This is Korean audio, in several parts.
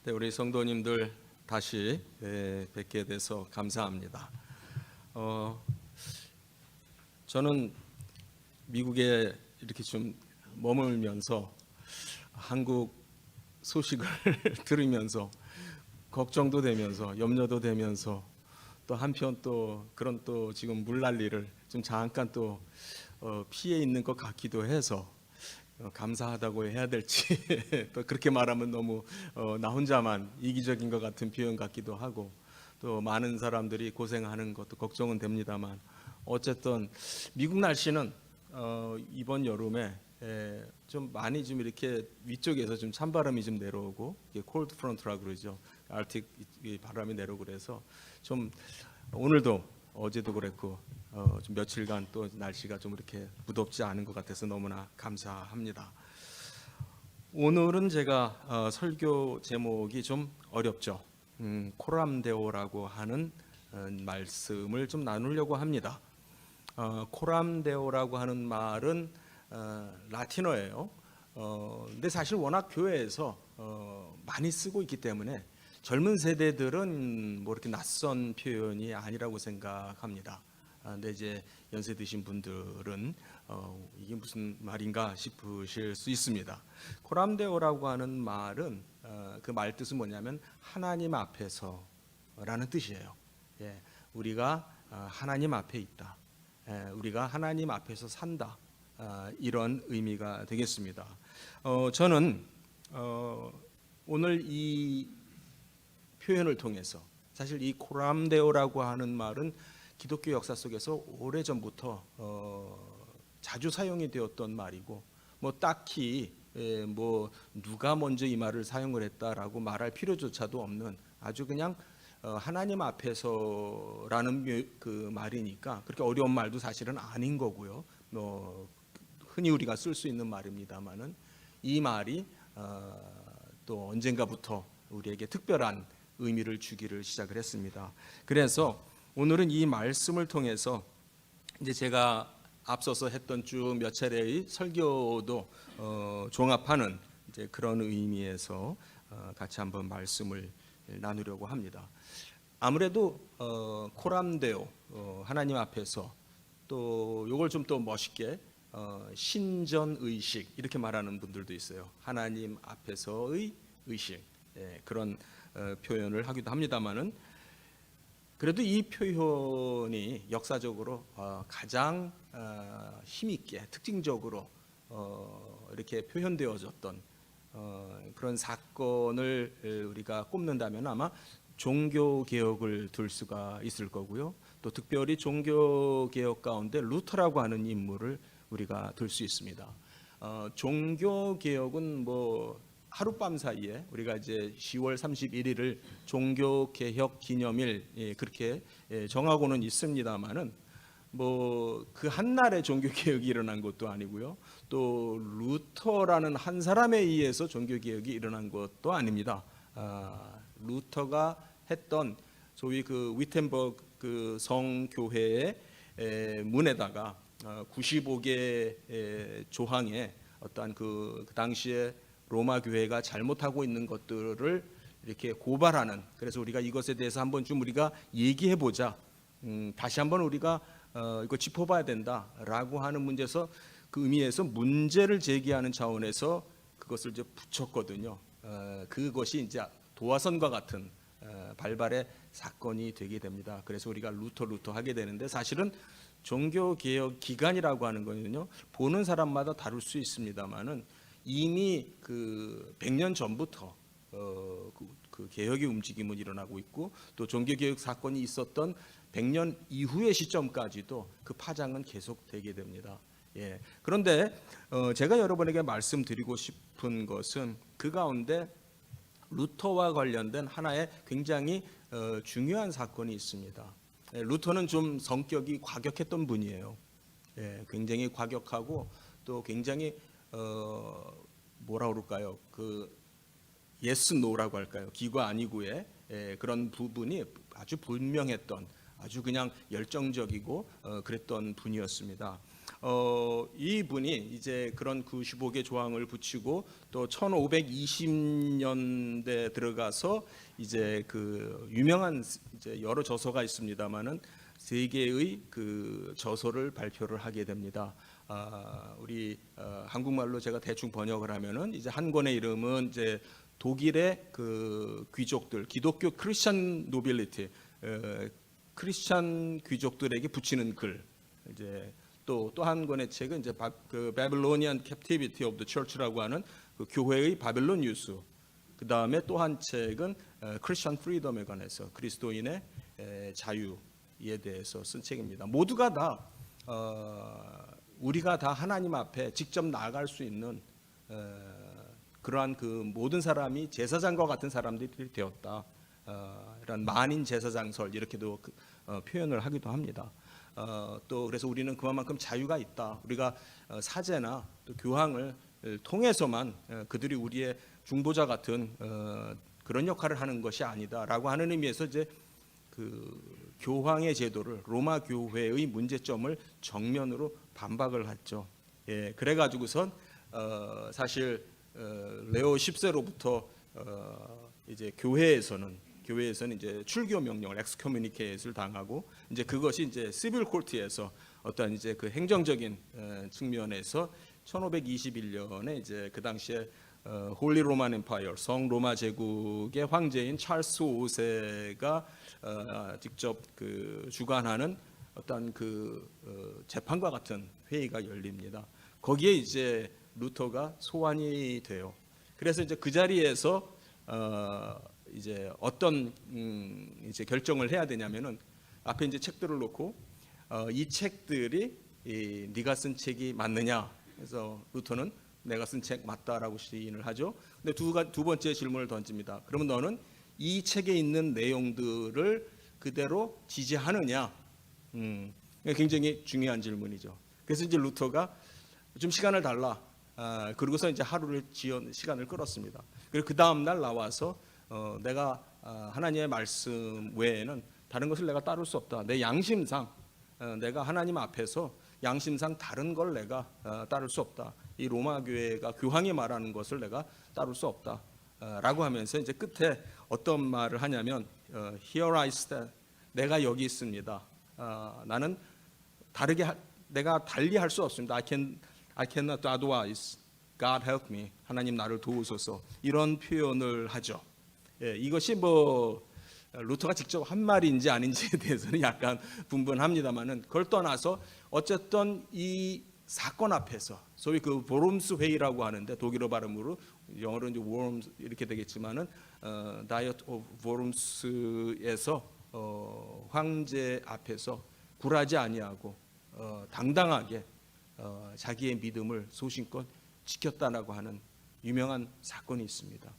네, 우리 성도님들 다시 뵙게 돼서 감사합니다. 저는 미국에 이렇게 좀 머물면서 한국 소식을 들으면서 걱정도 되면서 염려도 되면서 또 한편 또 그런 또 지금 물난리를 좀 잠깐 또 피해 있는 것 같기도 해서 감사하다고 해야 될지 또 그렇게 말하면 너무 나 혼자만 이기적인 것 같은 표현 같기도 하고 또 많은 사람들이 고생하는 것도 걱정은 됩니다만 어쨌든 미국 날씨는 이번 여름에 좀 많이 좀 이렇게 위쪽에서 좀 찬바람이 좀 내려오고 콜드 프론트라고 그러죠. 알틱 바람이 내려오고 그래서 좀 오늘도 어제도 그랬고 좀 며칠간 또 날씨가 좀 이렇게 무덥지 않은 것 같아서 너무나 감사합니다. 오늘은 제가 설교 제목이 좀 어렵죠. 코람데오라고 하는 말씀을 좀 나누려고 합니다. 코람데오라고 하는 말은 라틴어예요. 근데 사실 워낙 교회에서 많이 쓰고 있기 때문에 젊은 세대들은 뭐 이렇게 낯선 표현이 아니라고 생각합니다. 근데 이제 연세 드신 분들은 이게 무슨 말인가 싶으실 수 있습니다. 코람데오라고 하는 말은 그 말 뜻은 뭐냐면 하나님 앞에서라는 뜻이에요. 예, 우리가 하나님 앞에 있다. 우리가 하나님 앞에서 산다. 이런 의미가 되겠습니다. 저는 오늘 이 표현을 통해서 사실 이 코람데오라고 하는 말은 기독교 역사 속에서 오래전부터 자주 사용이 되었던 말이고 뭐 딱히 뭐 누가 먼저 이 말을 사용을 했다라고 말할 필요조차도 없는 아주 그냥 하나님 앞에서라는 그 말이니까 그렇게 어려운 말도 사실은 아닌 거고요. 뭐 흔히 우리가 쓸 수 있는 말입니다만은 이 말이 또 언젠가부터 우리에게 특별한 의미를 주기를 시작을 했습니다. 그래서 오늘은 이 말씀을 통해서 이제 제가 앞서서 했던 쭉 몇 차례의 설교도 종합하는 이제 그런 의미에서 같이 한번 말씀을 나누려고 합니다. 아무래도 코람데오 하나님 앞에서 또 이걸 좀 또 멋있게 신전 의식 이렇게 말하는 분들도 있어요. 하나님 앞에서의 의식 그런 표현을 하기도 합니다만은 그래도 이 표현이 역사적으로 가장 힘있게 특징적으로 이렇게 표현되어졌던 그런 사건을 우리가 꼽는다면 아마 종교 개혁을 들 수가 있을 거고요. 또 특별히 종교 개혁 가운데 루터라고 하는 인물을 우리가 들 수 있습니다. 종교 개혁은 뭐 하룻밤 사이에 우리가 이제 10월 31일을 종교 개혁 기념일 그렇게 정하고는 있습니다만은 뭐 그 한날에 종교 개혁이 일어난 것도 아니고요. 또 루터라는 한 사람에 의해서 종교 개혁이 일어난 것도 아닙니다. 루터가 했던 소위 그 위텐버그 그 성교회의 문에다가 95개 조항에 어떠한 그 당시에 로마 교회가 잘못하고 있는 것들을 이렇게 고발하는 그래서 우리가 이것에 대해서 한번 좀 우리가 얘기해 보자. 다시 한번 우리가 이거 짚어봐야 된다라고 하는 문제에서 그 의미에서 문제를 제기하는 차원에서 그것을 이제 붙였거든요. 그것이 이제 도화선과 같은 발발의 사건이 되게 됩니다. 그래서 우리가 루터 하게 되는데 사실은 종교 개혁 기간이라고 하는 거는요 보는 사람마다 다를 수 있습니다만은 이미 그 100년 전부터 그 개혁의 움직임은 일어나고 있고 또 종교 개혁 사건이 있었던 100년 이후의 시점까지도 그 파장은 계속되게 됩니다. 예. 그런데 제가 여러분에게 말씀드리고 싶은 것은 그 가운데 루터와 관련된 하나의 굉장히 중요한 사건이 있습니다. 루터는 좀 성격이 과격했던 분이에요. 예, 굉장히 과격하고 또 굉장히 뭐라 그럴까요? 그 예스 노라고 할까요? 기과 아니고의 그런 부분이 아주 분명했던 아주 그냥 열정적이고 그랬던 분이었습니다. 이분이 이제 그런 95개 조항을 붙이고 또 1520년대 들어가서 이제 그 유명한 이제 여러 저서가 있습니다만은 세 개의 그 저서를 발표를 하게 됩니다. 우리 한국말로 제가 대충 번역을 하면은 이제 한 권의 이름은 이제 독일의 그 귀족들, 기독교 크리스천 노빌리티, 크리스천 귀족들에게 붙이는 글. 이제 또 한 권의 책은 이제 그 Babylonian Captivity of the Church라고 하는 그 교회의 바벨론 뉴스. 그 다음에 또 한 책은 크리스천 프리덤에 관해서 그리스도인의 자유에 대해서 쓴 책입니다. 모두가 다 우리가 다 하나님 앞에 직접 나아갈 수 있는 그러한 그 모든 사람이 제사장과 같은 사람들이 되었다. 이런 만인 제사장설 이렇게도 표현을 하기도 합니다. 또 그래서 우리는 그만큼 자유가 있다. 우리가 사제나 또 교황을 통해서만 그들이 우리의 중보자 같은 그런 역할을 하는 것이 아니다라고 하는 의미에서 이제 그 교황의 제도를 로마 교회의 문제점을 정면으로 반박을 했죠. 예, 그래가지고선 사실 레오 10세로부터 이제 교회에서는 이제 출교 명령을 엑스커뮤니케이트를 당하고 이제 그것이 이제 시빌 코트에서 어떤 이제 그 행정적인 측면에서 1521년에 이제 그 당시에 홀리 로만 엠파이어 성 로마 제국의 황제인 찰스 5세가 직접 그 주관하는 어떤 그 재판과 같은 회의가 열립니다. 거기에 이제 루터가 소환이 돼요. 그래서 이제 그 자리에서 이제 어떤 이제 결정을 해야 되냐면은 앞에 이제 책들을 놓고 이 책들이 네가 쓴 책이 맞느냐. 그래서 루터는 내가 쓴 책 맞다라고 시인을 하죠. 근데 두 번째 질문을 던집니다. 그러면 너는 이 책에 있는 내용들을 그대로 지지하느냐? 굉장히 중요한 질문이죠. 그래서 이제 루터가 좀 시간을 달라. 그러고서 이제 하루를 시간을 끌었습니다. 그리고 그 다음 날 나와서 내가 하나님의 말씀 외에는 다른 것을 내가 따를 수 없다. 내 양심상 내가 하나님 앞에서 양심상 다른 걸 내가 따를 수 없다. 이 로마 교회가 교황이 말하는 것을 내가 따를 수 없다. 라고 하면서 이제 끝에 어떤 말을 하냐면 Here I stand. 내가 여기 있습니다. 나는 내가 달리 할 수 없습니다. I cannot do otherwise. God help me. 하나님 나를 도우소서. 이런 표현을 하죠. 예, 이것이 뭐 루터가 직접 한 말인지 아닌지에 대해서는 약간 분분합니다만은 그걸 떠나서 어쨌든 이 사건 앞에서 소위 그 보름스 회의라고 하는데 독일어 발음으로 영어로 이제 worms 이렇게 되겠지만은 다이어트 오브 보름스에서 황제 앞에서 굴하지 아니하고 당당하게 자기의 믿음을 소신껏 지켰다라고 하는 유명한 사건이 있습니다.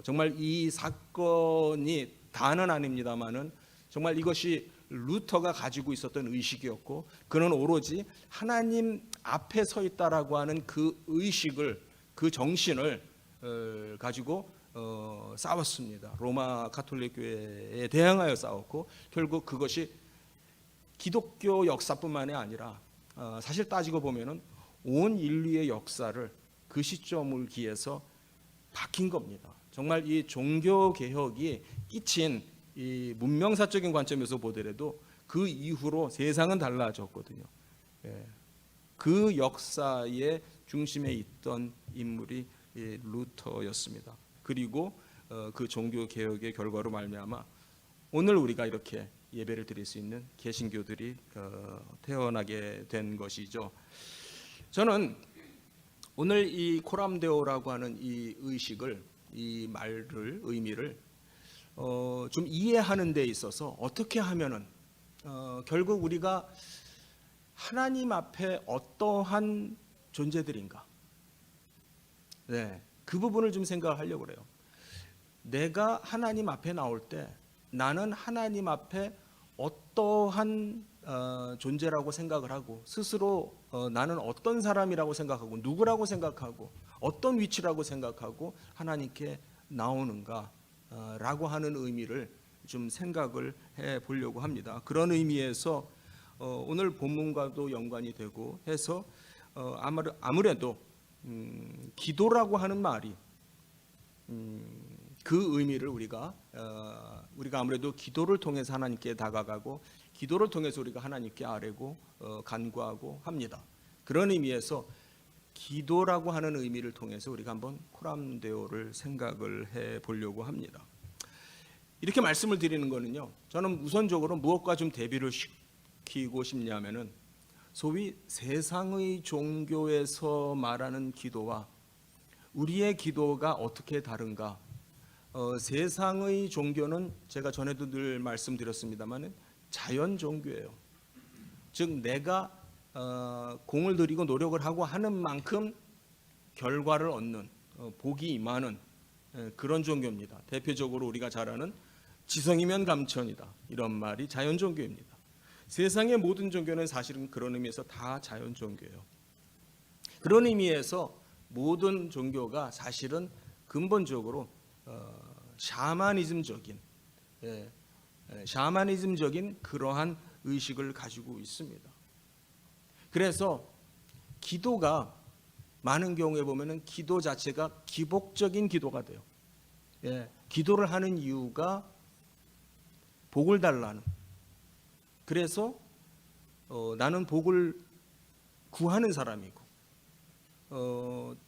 정말 이 사건이 다는 아닙니다만은 정말 이것이 루터가 가지고 있었던 의식이었고 그는 오로지 하나님 앞에 서 있다라고 하는 그 의식을 그 정신을 가지고 싸웠습니다. 로마 가톨릭 교회에 대항하여 싸웠고 결국 그것이 기독교 역사뿐만이 아니라 사실 따지고 보면은 온 인류의 역사를 그 시점을 기해서 바뀐 겁니다. 정말 이 종교 개혁이 끼친 이 문명사적인 관점에서 보더라도 그 이후로 세상은 달라졌거든요. 예. 그 역사의 중심에 있던 인물이 루터였습니다. 그리고 그 종교 개혁의 결과로 말미암아 오늘 우리가 이렇게 예배를 드릴 수 있는 개신교들이 태어나게 된 것이죠. 저는 오늘 이 코람데오라고 하는 이 의식을, 이 말을, 의미를 좀 이해하는 데 있어서 어떻게 하면은 결국 우리가 하나님 앞에 어떠한 존재들인가, 네, 그 부분을 좀 생각하려고 그래요. 내가 하나님 앞에 나올 때 나는 하나님 앞에 어떠한 존재라고 생각을 하고 스스로 나는 어떤 사람이라고 생각하고 누구라고 생각하고 어떤 위치라고 생각하고 하나님께 나오는가 라고 하는 의미를 좀 생각을 해 보려고 합니다. 그런 의미에서 오늘 본문과도 연관이 되고 해서 아무래도 기도라고 하는 말이 그 의미를 우리가 아무래도 기도를 통해서 하나님께 다가가고 기도를 통해서 우리가 하나님께 아뢰고 간구하고 합니다. 그런 의미에서 기도라고 하는 의미를 통해서 우리가 한번 코람데오를 생각을 해 보려고 합니다. 이렇게 말씀을 드리는 거는요, 저는 우선적으로 무엇과 좀 대비를 시키고 싶냐면은 소위 세상의 종교에서 말하는 기도와 우리의 기도가 어떻게 다른가. 세상의 종교는 제가 전에도 늘 말씀드렸습니다만 자연 종교예요. 즉 내가 공을 들이고 노력을 하고 하는 만큼 결과를 얻는 복이 임하는 그런 종교입니다. 대표적으로 우리가 잘 아는 지성이면 감천이다, 이런 말이 자연 종교입니다. 세상의 모든 종교는 사실은 그런 의미에서 다 자연 종교예요. 그런 의미에서 모든 종교가 사실은 근본적으로 샤머니즘적인 그러한 의식을 가지고 있습니다. 그래서 기도가 많은 경우에 보면은 기도 자체가 기복적인 기도가 돼요. 기도를 하는 이유가 복을 달라는. 그래서 나는 복을 구하는 사람이고,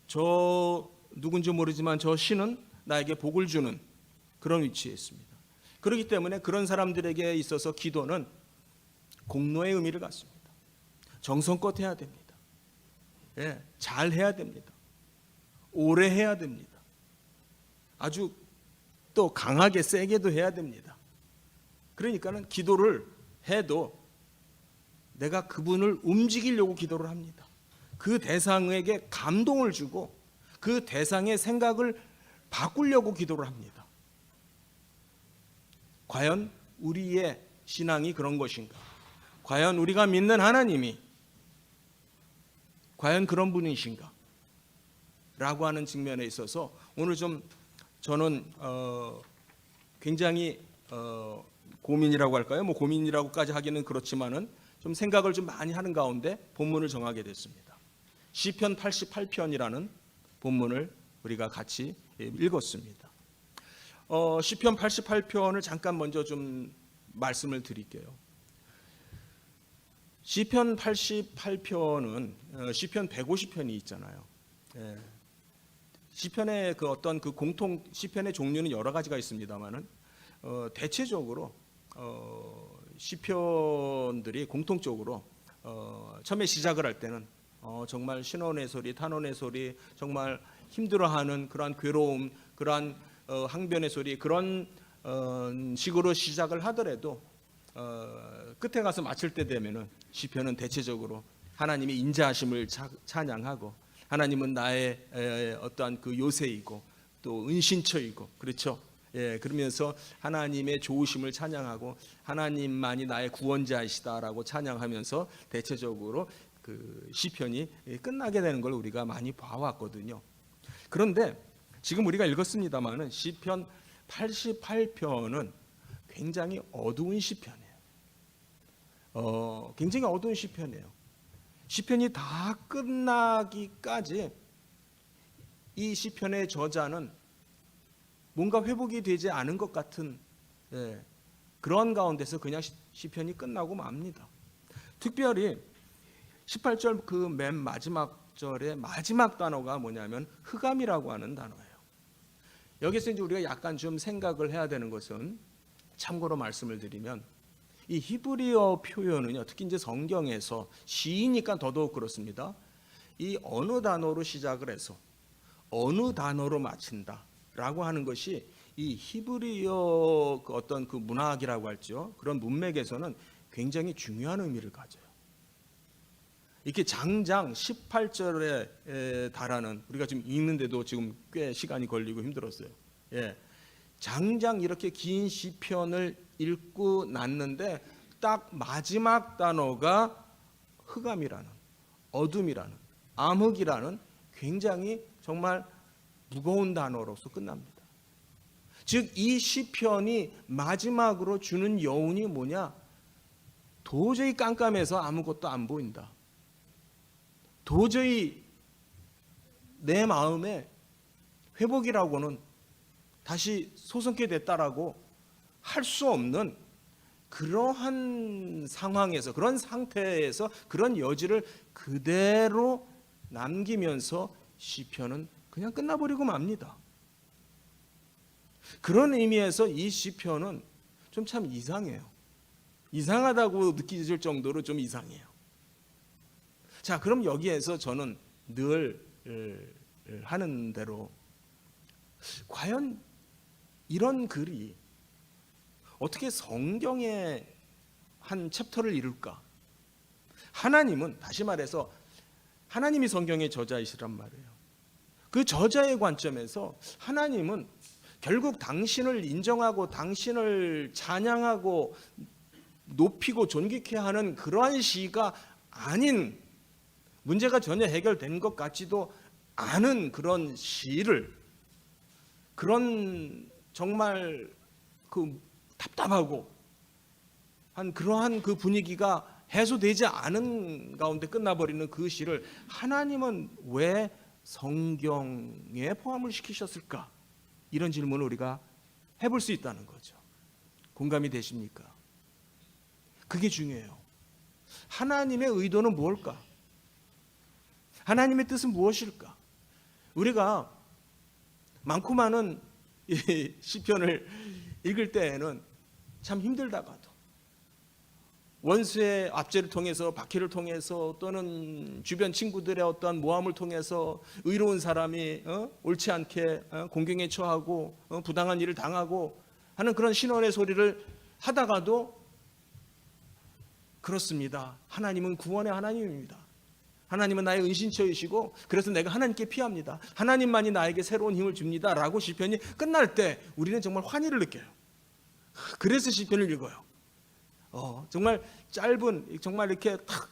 저 누군지 모르지만 저 신은 나에게 복을 주는 그런 위치에 있습니다. 그렇기 때문에 그런 사람들에게 있어서 기도는 공로의 의미를 갖습니다. 정성껏 해야 됩니다. 잘 해야 됩니다. 오래 해야 됩니다. 아주 또 강하게 세게도 해야 됩니다. 그러니까는 기도를 해도 내가 그분을 움직이려고 기도를 합니다. 그 대상에게 감동을 주고 그 대상의 생각을 바꾸려고 기도를 합니다. 과연 우리의 신앙이 그런 것인가? 과연 우리가 믿는 하나님이 과연 그런 분이신가? 라고 하는 측면에 있어서 오늘 좀 저는 굉장히 고민이라고 할까요? 뭐 고민이라고까지 하기는 그렇지만은 좀 생각을 좀 많이 하는 가운데 본문을 정하게 됐습니다. 시편 88편이라는 본문을 우리가 같이 읽었습니다. 시편 88편을 잠깐 먼저 좀 말씀을 드릴게요. 시편 88편은 시편 150편이 있잖아요. 시편의 그 어떤 그 공통 시편의 종류는 여러 가지가 있습니다만은 대체적으로 시편들이 공통적으로 처음에 시작을 할 때는 정말 신원의 소리, 탄원의 소리, 정말 힘들어하는 그러한 괴로움, 그러한 항변의 소리, 그런 식으로 시작을 하더라도 끝에 가서 마칠 때 되면은 시편은 대체적으로 하나님의 인자하심을 찬양하고 하나님은 나의 어떠한 그 요새이고 또 은신처이고, 그렇죠? 그러면서 하나님의 좋으심을 찬양하고 하나님만이 나의 구원자이시다라고 찬양하면서 대체적으로 그 시편이 끝나게 되는 걸 우리가 많이 봐왔거든요. 그런데 지금 우리가 읽었습니다마는 시편 88편은 굉장히 어두운 시편이에요. 굉장히 어두운 시편이에요. 시편이 다 끝나기까지 이 시편의 저자는 뭔가 회복이 되지 않은 것 같은 그런 가운데서 그냥 시편이 끝나고 맙니다. 특별히 18절 그 맨 마지막 절의 마지막 단어가 뭐냐면 흑암이라고 하는 단어예요. 여기서 이제 우리가 약간 좀 생각을 해야 되는 것은, 참고로 말씀을 드리면 이 히브리어 표현은요, 특히 이제 성경에서 시이니까 더더욱 그렇습니다. 이 어느 단어로 시작을 해서 어느 단어로 마친다라고 하는 것이 이 히브리어 그 어떤 그 문학이라고 할지요, 그런 문맥에서는 굉장히 중요한 의미를 가져요. 이렇게 장장 18절에 달하는, 우리가 지금 읽는데도 지금 꽤 시간이 걸리고 힘들었어요. 장장 이렇게 긴 시편을 읽고 났는데 딱 마지막 단어가 흑암이라는, 어둠이라는, 암흑이라는 굉장히 정말 무거운 단어로서 끝납니다. 즉 이 시편이 마지막으로 주는 여운이 뭐냐? 도저히 깜깜해서 아무것도 안 보인다. 도저히 내 마음에 회복이라고는 다시 솟게 됐다라고 할 수 없는 그러한 상황에서, 그런 상태에서 그런 여지를 그대로 남기면서 시편은 그냥 끝나버리고 맙니다. 그런 의미에서 이 시편은 좀 참 이상해요. 이상하다고 느껴질 정도로 좀 이상해요. 자, 그럼 여기에서 저는 늘 하는 대로 과연 이런 글이 어떻게 성경의 한 챕터를 이룰까? 하나님은, 다시 말해서 하나님이 성경의 저자이시란 말이에요. 그 저자의 관점에서 하나님은 결국 당신을 인정하고 당신을 찬양하고 높이고 존귀케 하는 그러한 시가 아닌, 문제가 전혀 해결된 것 같지도 않은 그런 시를, 그런 정말 그 답답하고 한 그러한 그 분위기가 해소되지 않은 가운데 끝나버리는 그 시를 하나님은 왜 성경에 포함을 시키셨을까? 이런 질문을 우리가 해볼 수 있다는 거죠. 공감이 되십니까? 그게 중요해요. 하나님의 의도는 무엇일까? 하나님의 뜻은 무엇일까? 우리가 많고 많은 이 시편을 읽을 때에는 참 힘들다가도 원수의 압제를 통해서, 박해를 통해서, 또는 주변 친구들의 어떤 모함을 통해서 의로운 사람이 옳지 않게 공경에 처하고 부당한 일을 당하고 하는 그런 신원의 소리를 하다가도 그렇습니다. 하나님은 구원의 하나님입니다. 하나님은 나의 은신처이시고 그래서 내가 하나님께 피합니다. 하나님만이 나에게 새로운 힘을 줍니다. 라고 시편이 끝날 때 우리는 정말 환희를 느껴요. 그래서 시편을 읽어요. 정말 짧은, 정말 이렇게 탁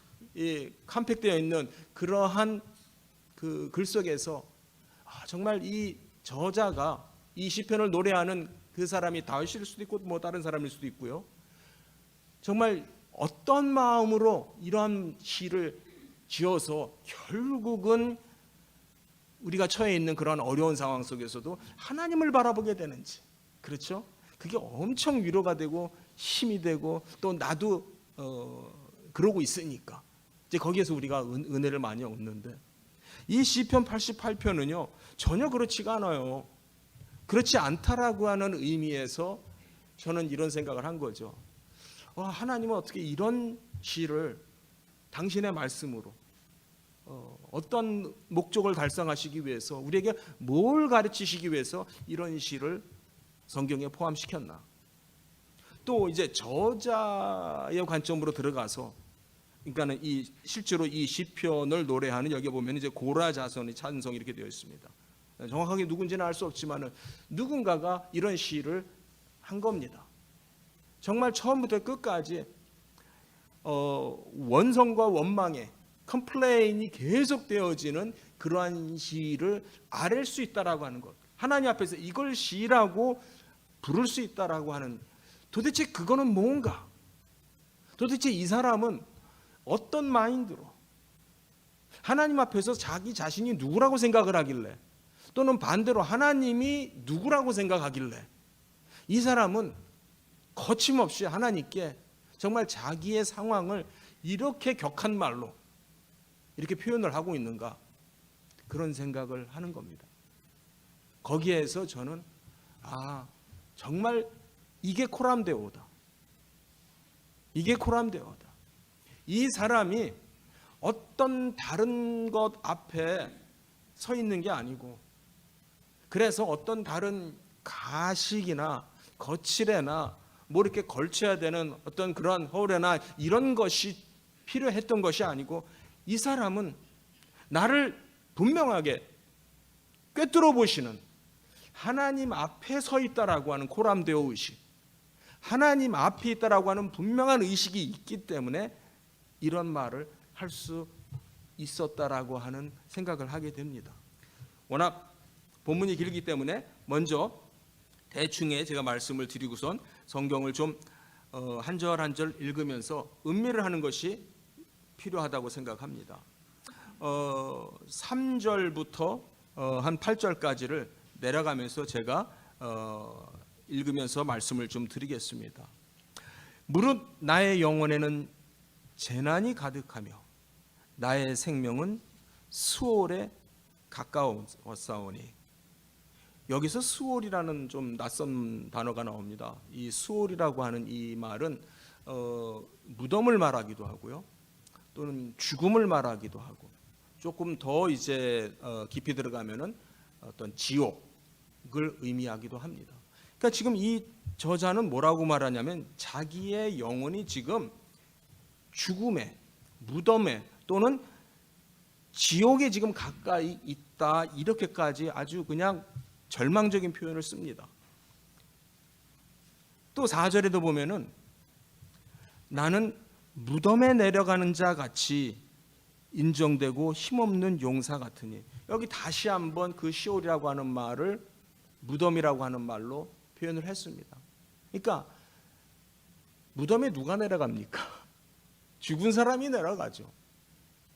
컴팩되어 있는 그러한 그 글 속에서 정말 이 저자가 이 시편을 노래하는 그 사람이 다윗일 수도 있고 뭐 다른 사람일 수도 있고요. 정말 어떤 마음으로 이러한 시를 지어서 결국은 우리가 처해 있는 그런 어려운 상황 속에서도 하나님을 바라보게 되는지, 그렇죠? 그게 엄청 위로가 되고 힘이 되고 또 나도 그러고 있으니까 이제 거기에서 우리가 은혜를 많이 얻는데, 이 시편 88편은요 전혀 그렇지가 않아요. 그렇지 않다라고 하는 의미에서 저는 이런 생각을 한 거죠. 하나님은 어떻게 이런 시를 당신의 말씀으로 어떤 목적을 달성하시기 위해서, 우리에게 뭘 가르치시기 위해서 이런 시를 성경에 포함시켰나? 또 이제 저자의 관점으로 들어가서, 그러니까는 이 실제로 이 시편을 노래하는, 여기 보면 이제 고라 자손의 찬송 이렇게 되어 있습니다. 정확하게 누군지는 알 수 없지만은 누군가가 이런 시를 한 겁니다. 정말 처음부터 끝까지 원성과 원망의 컴플레인이 계속되어지는 그러한 시를 아랠 수 있다라고 하는 것, 하나님 앞에서 이걸 시라고 부를 수 있다라고 하는, 도대체 그거는 뭔가? 도대체 이 사람은 어떤 마인드로 하나님 앞에서 자기 자신이 누구라고 생각을 하길래, 또는 반대로 하나님이 누구라고 생각하길래 이 사람은 거침없이 하나님께 정말 자기의 상황을 이렇게 격한 말로 이렇게 표현을 하고 있는가, 그런 생각을 하는 겁니다. 거기에서 저는 정말 이게 코람데오다. 이게 코람데오다. 이 사람이 어떤 다른 것 앞에 서 있는 게 아니고, 그래서 어떤 다른 가식이나 거칠애나 뭐 이렇게 걸쳐야 되는 어떤 그런 허울애나 이런 것이 필요했던 것이 아니고, 이 사람은 나를 분명하게 꿰뚫어 보시는 하나님 앞에 서 있다라고 하는 코람데오 의식, 하나님 앞에 있다라고 하는 분명한 의식이 있기 때문에 이런 말을 할 수 있었다라고 하는 생각을 하게 됩니다. 워낙 본문이 길기 때문에 먼저 대충의 제가 말씀을 드리고선 성경을 좀 한 절 한 절 읽으면서 음미를 하는 것이 필요하다고 생각합니다. 3절부터 한 8절까지를 내려가면서 제가 읽으면서 말씀을 좀 드리겠습니다. 무릇 나의 영혼에는 재난이 가득하며 나의 생명은 수월에 가까웠사오니. 여기서 수월이라는 좀 낯선 단어가 나옵니다. 이 수월이라고 하는 이 말은 무덤을 말하기도 하고요, 또는 죽음을 말하기도 하고, 조금 더 이제 깊이 들어가면은 어떤 지옥을 의미하기도 합니다. 그러니까 지금 이 저자는 뭐라고 말하냐면 자기의 영혼이 지금 죽음에, 무덤에 또는 지옥에 지금 가까이 있다, 이렇게까지 아주 그냥 절망적인 표현을 씁니다. 또 4절에도 보면은 나는 무덤에 내려가는 자 같이 인정되고 힘없는 용사 같으니, 여기 다시 한번 그 시올이라고 하는 말을 무덤이라고 하는 말로 표현을 했습니다. 그러니까 무덤에 누가 내려갑니까? 죽은 사람이 내려가죠.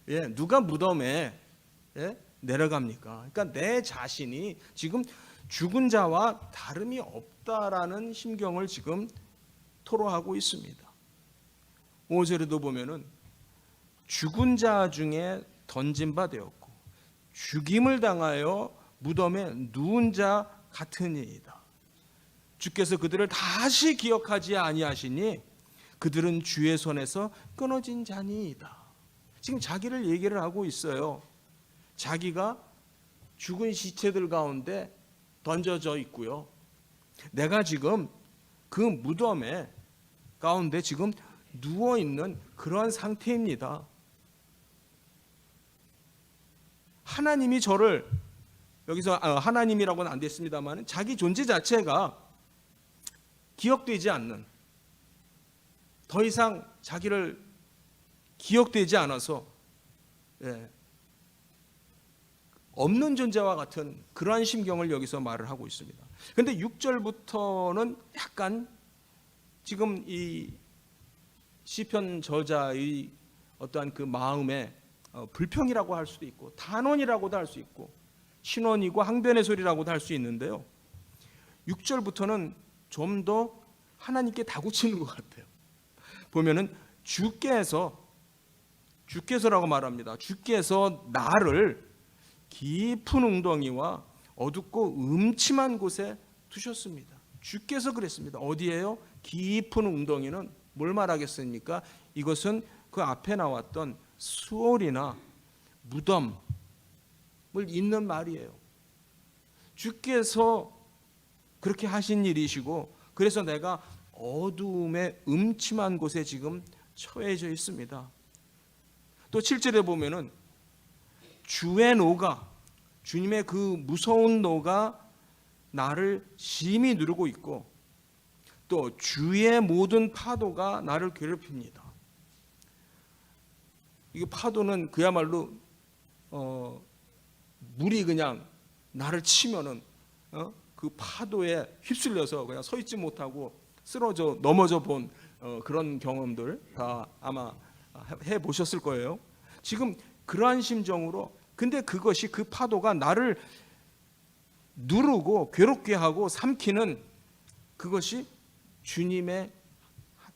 예, 누가 무덤에 내려갑니까? 그러니까 내 자신이 지금 죽은 자와 다름이 없다라는 심경을 지금 토로하고 있습니다. 5절에도 보면은 죽은 자 중에 던진 바 되었고 죽임을 당하여 무덤에 누운 자 같으니이다. 주께서 그들을 다시 기억하지 아니하시니 그들은 주의 손에서 끊어진 자니이다. 지금 자기를 얘기를 하고 있어요. 자기가 죽은 시체들 가운데 던져져 있고요, 내가 지금 그 무덤에 가운데 지금 누워 있는 그런 상태입니다. 하나님이 저를, 여기서 하나님이라고는 안 됐습니다만 자기 존재 자체가 기억되지 않는, 더 이상 자기를 기억되지 않아서 없는 존재와 같은 그러한 심경을 여기서 말을 하고 있습니다. 그런데 6절부터는 약간 지금 이 시편 저자의 어떠한 그 마음의 불평이라고 할 수도 있고 탄원이라고도 할 수 있고 신원이고 항변의 소리라고도 할 수 있는데요, 6절부터는 좀 더 하나님께 다구치는 것 같아요. 보면은 주께서라고 말합니다. 주께서 나를 깊은 웅덩이와 어둡고 음침한 곳에 두셨습니다. 주께서 그랬습니다. 어디예요? 깊은 웅덩이는 뭘 말하겠습니까? 이것은 그 앞에 나왔던 수월이나 무덤을 잇는 말이에요. 주께서 그렇게 하신 일이시고, 그래서 내가 어두움의 음침한 곳에 지금 처해져 있습니다. 또 7절에 보면은 주의 노가, 주님의 그 무서운 노가 나를 심히 누르고 있고 또 주의 모든 파도가 나를 괴롭힙니다. 이 파도는 그야말로 물이 그냥 나를 치면은 그 파도에 휩쓸려서 그냥 서 있지 못하고 쓰러져 넘어져 본 그런 경험들 다 아마 해 보셨을 거예요. 지금 그러한 심정으로, 근데 그것이, 그 파도가 나를 누르고 괴롭게 하고 삼키는 그것이 주님의,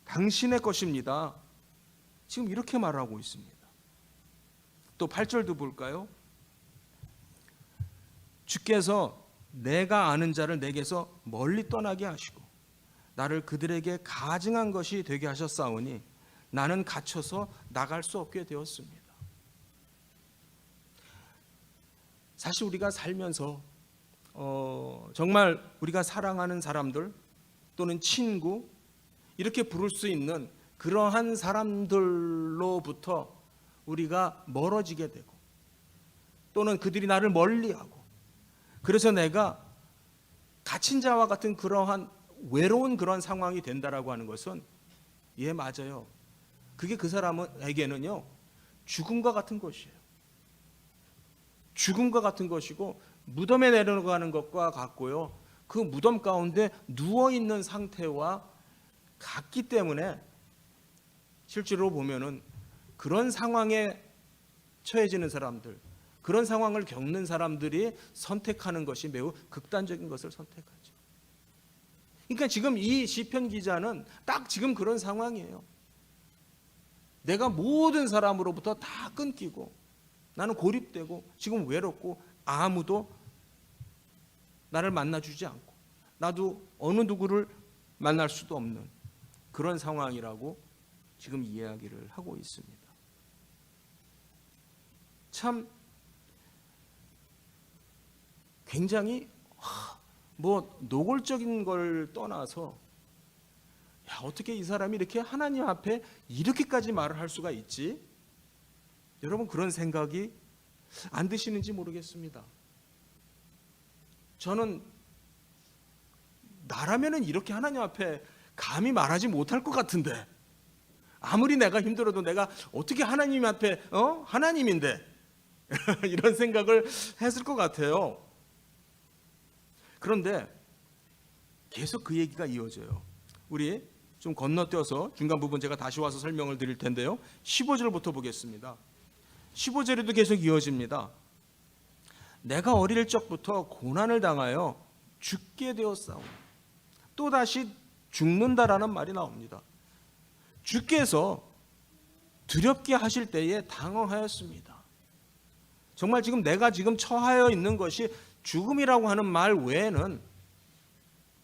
당신의 것입니다. 지금 이렇게 말하고 있습니다. 또 8절도 볼까요? 주께서 내가 아는 자를 내게서 멀리 떠나게 하시고 나를 그들에게 가증한 것이 되게 하셨사오니 나는 갇혀서 나갈 수 없게 되었습니다. 사실 우리가 살면서 정말 우리가 사랑하는 사람들 또는 친구, 이렇게 부를 수 있는 그러한 사람들로부터 우리가 멀어지게 되고 또는 그들이 나를 멀리하고, 그래서 내가 갇힌 자와 같은 그러한 외로운 그런 상황이 된다라고 하는 것은, 예, 맞아요. 그게 그 사람에게는요 죽음과 같은 것이에요. 죽음과 같은 것이고 무덤에 내려가는 것과 같고요, 그 무덤 가운데 누워있는 상태와 같기 때문에 실제로 보면은 그런 상황에 처해지는 사람들, 그런 상황을 겪는 사람들이 선택하는 것이 매우 극단적인 것을 선택하죠. 그러니까 지금 이 시편 기자는 딱 지금 그런 상황이에요. 내가 모든 사람으로부터 다 끊기고 나는 고립되고 지금 외롭고 아무도 나를 만나주지 않고 나도 어느 누구를 만날 수도 없는 그런 상황이라고 지금 이야기를 하고 있습니다. 참 굉장히 뭐 노골적인 걸 떠나서 야, 어떻게 이 사람이 이렇게 하나님 앞에 이렇게까지 말을 할 수가 있지? 여러분 그런 생각이 안 드시는지 모르겠습니다. 저는 나라면은 이렇게 하나님 앞에 감히 말하지 못할 것 같은데 아무리 내가 힘들어도 내가 어떻게 하나님 앞에 하나님인데 이런 생각을 했을 것 같아요. 그런데 계속 그 얘기가 이어져요. 우리 좀 건너뛰어서 중간 부분 제가 다시 와서 설명을 드릴 텐데요. 15절부터 보겠습니다. 15절에도 계속 이어집니다. 내가 어릴 적부터 고난을 당하여 죽게 되었사오니 또다시 죽는다라는 말이 나옵니다. 주께서 두렵게 하실 때에 당황하였습니다. 정말 지금 내가 지금 처하여 있는 것이 죽음이라고 하는 말 외에는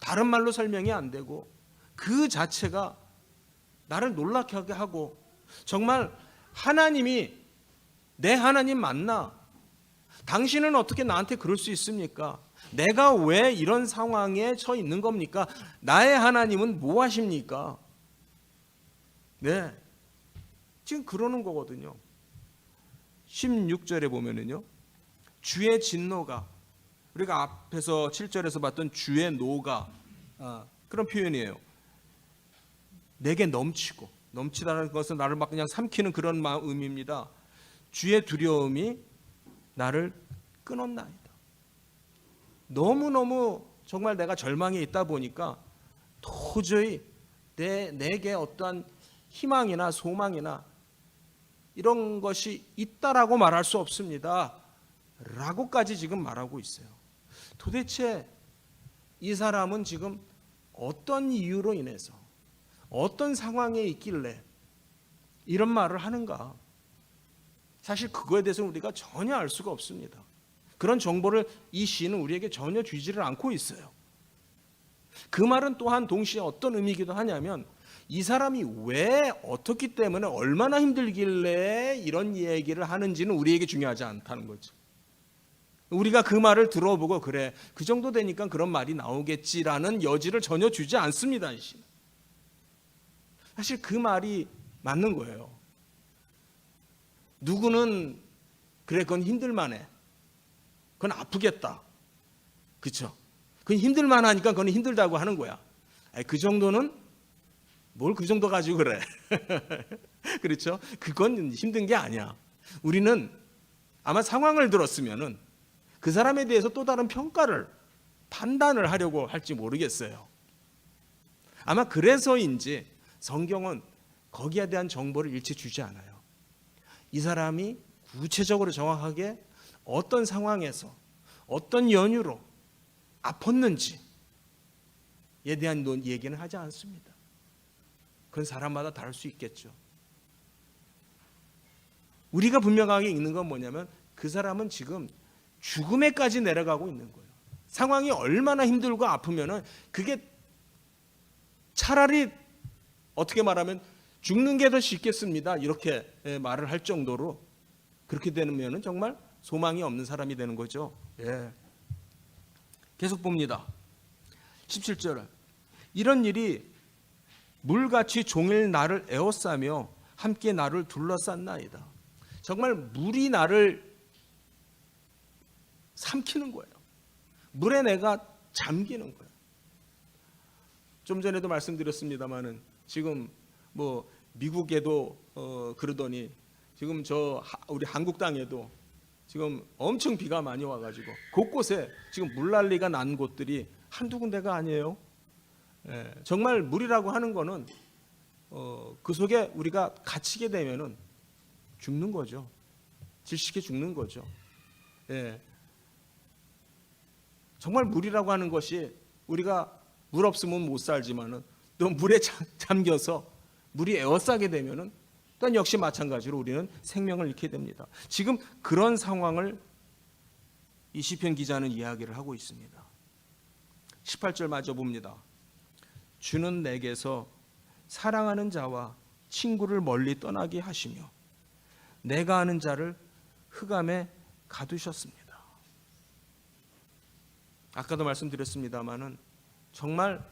다른 말로 설명이 안 되고 그 자체가 나를 놀랍게 하게 하고 정말 하나님이 내 하나님 맞나? 당신은 어떻게 나한테 그럴 수 있습니까? 내가 왜 이런 상황에 처해 있는 겁니까? 나의 하나님은 뭐 하십니까? 네, 지금 그러는 거거든요. 16절에 보면은요, 주의 진노가 우리가 앞에서 7절에서 봤던 주의 노가 그런 표현이에요. 내게 넘치다는 것은 나를 막 그냥 삼키는 그런 의미입니다. 주의 두려움이 나를 끊었나이다. 너무너무 정말 내가 절망에 있다 보니까 도저히 내게 어떠한 희망이나 소망이나 이런 것이 있다라고 말할 수 없습니다. 라고까지 지금 말하고 있어요. 도대체 이 사람은 지금 어떤 이유로 인해서 어떤 상황에 있길래 이런 말을 하는가? 사실 그거에 대해서는 우리가 전혀 알 수가 없습니다. 그런 정보를 이 시인은 우리에게 전혀 주지를 않고 있어요. 그 말은 또한 동시에 어떤 의미이기도 하냐면 이 사람이 왜 어떻기 때문에 얼마나 힘들길래 이런 얘기를 하는지는 우리에게 중요하지 않다는 거죠. 우리가 그 말을 들어보고 그래 그 정도 되니까 그런 말이 나오겠지라는 여지를 전혀 주지 않습니다. 이 시는. 사실 그 말이 맞는 거예요. 누구는 그래 그건 힘들만해. 그건 아프겠다. 그렇죠? 그건 힘들만하니까 그건 힘들다고 하는 거야. 그 정도는 뭘 그 정도 가지고 그래. 그렇죠? 그건 힘든 게 아니야. 우리는 아마 상황을 들었으면은 그 사람에 대해서 또 다른 평가를 판단을 하려고 할지 모르겠어요. 아마 그래서인지 성경은 거기에 대한 정보를 일체 주지 않아요. 이 사람이 구체적으로 정확하게 어떤 상황에서 어떤 연유로 아팠는지에 대한 얘기는 하지 않습니다. 그건 사람마다 다를 수 있겠죠. 우리가 분명하게 읽는 건 뭐냐면 그 사람은 지금 죽음에까지 내려가고 있는 거예요. 상황이 얼마나 힘들고 아프면은 그게 차라리 어떻게 말하면 죽는 게 더 쉽겠습니다. 이렇게 말을 할 정도로 그렇게 되면은 정말 소망이 없는 사람이 되는 거죠. 예. 계속 봅니다. 17절. 이런 일이 물같이 종일 나를 에워싸며 함께 나를 둘러쌌나이다. 정말 물이 나를 삼키는 거예요. 물에 내가 잠기는 거예요. 좀 전에도 말씀드렸습니다마는 지금 뭐 미국에도 그러더니 지금 우리 한국 땅에도 지금 엄청 비가 많이 와가지고 곳곳에 지금 물난리가 난 곳들이 한두 군데가 아니에요. 정말 물이라고 하는 거는 그 속에 우리가 갇히게 되면은 죽는 거죠. 질식해 죽는 거죠. 예. 정말 물이라고 하는 것이 우리가 물 없으면 못 살지만은 또 물에 잠겨서 물이 에워싸게 되면은 또한 역시 마찬가지로 우리는 생명을 잃게 됩니다. 지금 그런 상황을 이 시편 기자는 이야기를 하고 있습니다. 18절 마저 봅니다. 주는 내게서 사랑하는 자와 친구를 멀리 떠나게 하시며 내가 아는 자를 흑암에 가두셨습니다. 아까도 말씀드렸습니다마는 정말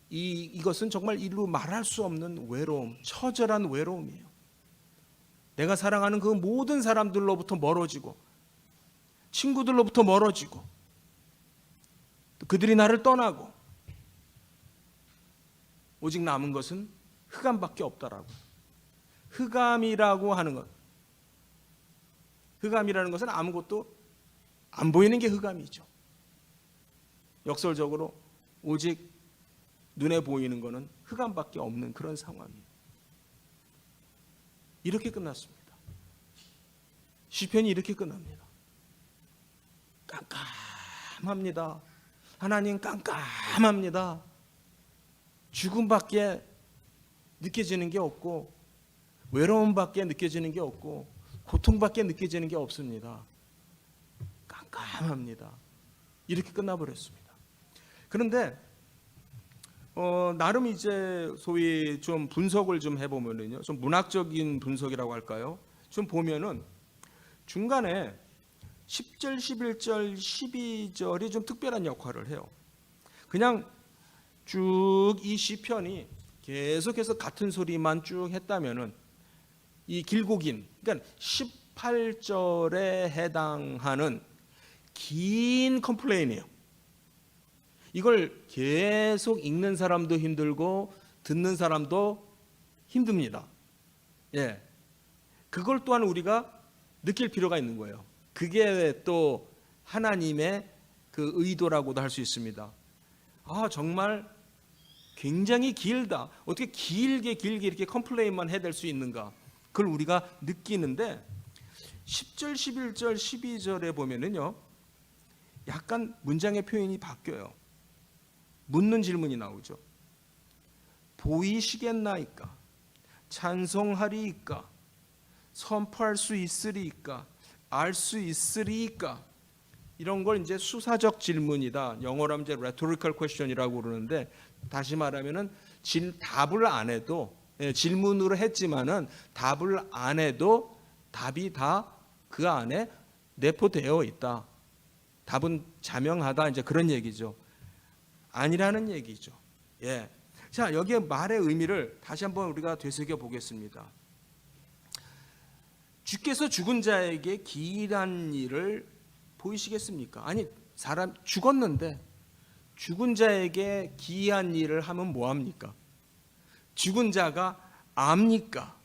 이것은 정말 이루 말할 수 없는 외로움, 처절한 외로움이에요. 내가 사랑하는 그 모든 사람들로부터 멀어지고 친구들로부터 멀어지고 그들이 나를 떠나고 오직 남은 것은 흑암밖에 없다라고. 흑암이라고 하는 것, 흑암이라는 것은 아무것도 안 보이는 게 흑암이죠. 역설적으로 오직 눈에 보이는 것은 흑암밖에 없는 그런 상황이에요. 이렇게 끝났습니다. 시편이 이렇게 끝납니다. 깜깜합니다. 하나님 깜깜합니다. 죽음밖에 느껴지는 게 없고 외로움밖에 느껴지는 게 없고 고통밖에 느껴지는 게 없습니다. 깜깜합니다. 이렇게 끝나버렸습니다. 그런데 나름 이제 소위 좀 분석을 좀 해보면은요, 좀 문학적인 분석이라고 할까요? 좀 보면은 중간에 10절, 11절, 12절이 좀 특별한 역할을 해요. 그냥 쭉 이 시편이 계속해서 같은 소리만 쭉 했다면은 이 길고 긴, 그러니까 18절에 해당하는 긴 컴플레인이에요. 이걸 계속 읽는 사람도 힘들고 듣는 사람도 힘듭니다. 예, 그걸 또한 우리가 느낄 필요가 있는 거예요. 그게 또 하나님의 그 의도라고도 할 수 있습니다. 아, 정말 굉장히 길다. 어떻게 길게 이렇게 컴플레인만 해댈 수 있는가? 그걸 우리가 느끼는데 10절, 11절, 12절에 보면은요, 약간 문장의 표현이 바뀌어요. 묻는 질문이 나오죠. 보이시겠나이까? 찬송하리이까? 선포할 수 있으리이까? 알 수 있으리이까? 이런 걸 이제 수사적 질문이다. 영어로 하면 이제 rhetorical question이라고 그러는데, 다시 말하면은 답을 안 해도, 질문으로 했지만은 답을 안 해도 답이 다 그 안에 내포되어 있다. 답은 자명하다. 이제 그런 얘기죠. 아니라는 얘기죠. 예. 자, 여기에 말의 의미를 다시 한번 우리가 되새겨 보겠습니다. 주께서 죽은 자에게 기이한 일을 보이시겠습니까? 아니, 사람 죽었는데 죽은 자에게 기이한 일을 하면 뭐합니까? 죽은 자가 압니까?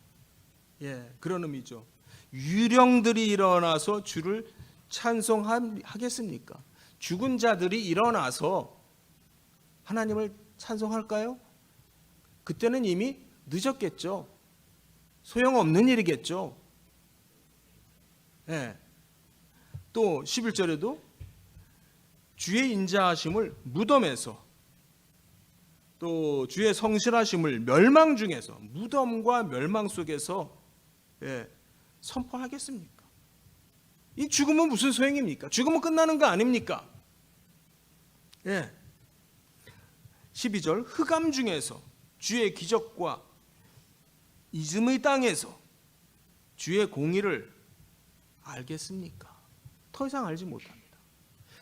예, 그런 의미죠. 유령들이 일어나서 주를 찬송하겠습니까? 죽은 자들이 일어나서 하나님을 찬송할까요? 그때는 이미 늦었겠죠. 소용없는 일이겠죠. 예. 또 11절에도 주의 인자하심을 무덤에서, 또 주의 성실하심을 멸망 중에서, 무덤과 멸망 속에서 선포하겠습니까? 이 죽음은 무슨 소용입니까? 죽으면 끝나는 거 아닙니까? 예. 12절 흑암 중에서 주의 기적과 이즘의 땅에서 주의 공의를 알겠습니까? 더 이상 알지 못합니다.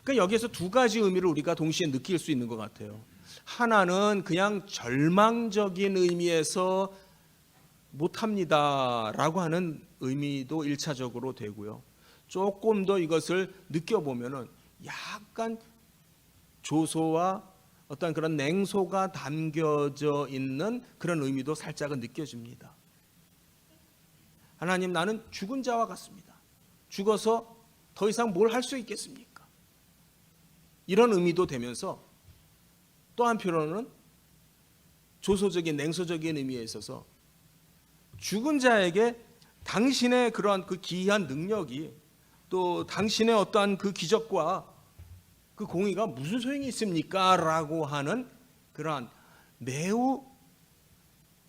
그러니까 여기에서 두 가지 의미를 우리가 동시에 느낄 수 있는 것 같아요. 하나는 그냥 절망적인 의미에서 못합니다라고 하는 의미도 1차적으로 되고요. 조금 더 이것을 느껴보면은 약간 조소와 어떤 그런 냉소가 담겨져 있는 그런 의미도 살짝은 느껴집니다. 하나님, 나는 죽은 자와 같습니다. 죽어서 더 이상 뭘 할 수 있겠습니까? 이런 의미도 되면서 또 한편으로는 조소적인 냉소적인 의미에 있어서 죽은 자에게 당신의 그러한 그 기이한 능력이 또 당신의 어떠한 그 기적과 그 공의가 무슨 소용이 있습니까? 라고 하는 그러한 매우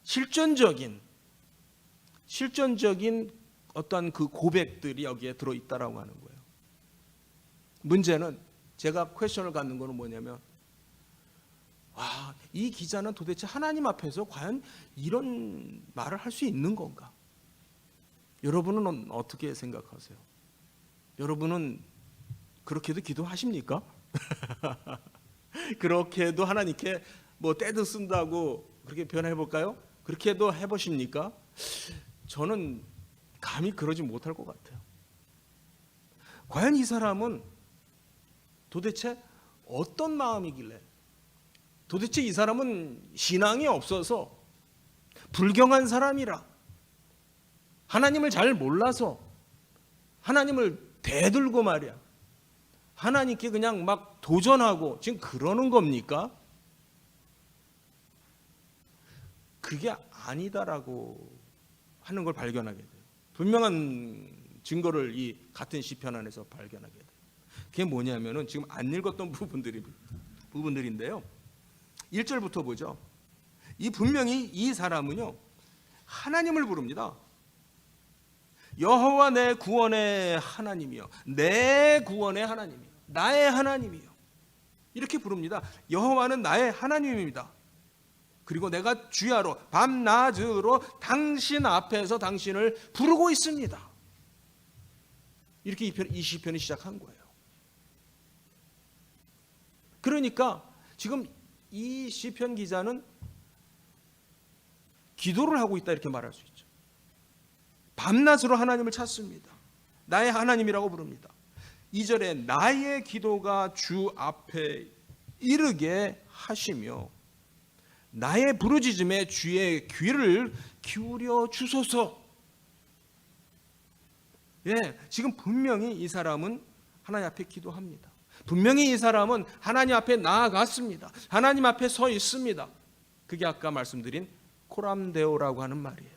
실존적인 어떠한 그 고백들이 여기에 들어있다라고 하는 거예요. 문제는 제가 퀘션을 갖는 거는 뭐냐면, 이 기자는 도대체 하나님 앞에서 과연 이런 말을 할 수 있는 건가? 여러분은 어떻게 생각하세요? 여러분은 그렇게도 기도하십니까? 그렇게도 하나님께 뭐 떼도 쓴다고 그렇게 표현해 볼까요? 그렇게도 해보십니까? 저는 감히 그러지 못할 것 같아요. 과연 이 사람은 도대체 어떤 마음이길래, 도대체 이 사람은 신앙이 없어서 불경한 사람이라, 하나님을 잘 몰라서 하나님을 대들고 말이야 하나님께 그냥 막 도전하고 지금 그러는 겁니까? 그게 아니다라고 하는 걸 발견하게 돼요. 분명한 증거를 이 같은 시편 안에서 발견하게 돼요. 그게 뭐냐면은 지금 안 읽었던 부분들인데요. 1절부터 보죠. 분명히 이 사람은요, 하나님을 부릅니다. 여호와 내 구원의 하나님이요, 내 구원의 하나님이요, 나의 하나님이요, 이렇게 부릅니다. 여호와는 나의 하나님입니다. 그리고 내가 주야로 밤낮으로 당신 앞에서 당신을 부르고 있습니다. 이렇게 이 시편이 시작한 거예요. 그러니까 지금 이 시편 기자는 기도를 하고 있다, 이렇게 말할 수 있죠. 밤낮으로 하나님을 찾습니다. 나의 하나님이라고 부릅니다. 2절에 나의 기도가 주 앞에 이르게 하시며 나의 부르짖음에 주의 귀를 기울여 주소서. 지금 분명히 이 사람은 하나님 앞에 기도합니다. 분명히 이 사람은 하나님 앞에 나아갔습니다. 하나님 앞에 서 있습니다. 그게 아까 말씀드린 코람데오라고 하는 말이에요.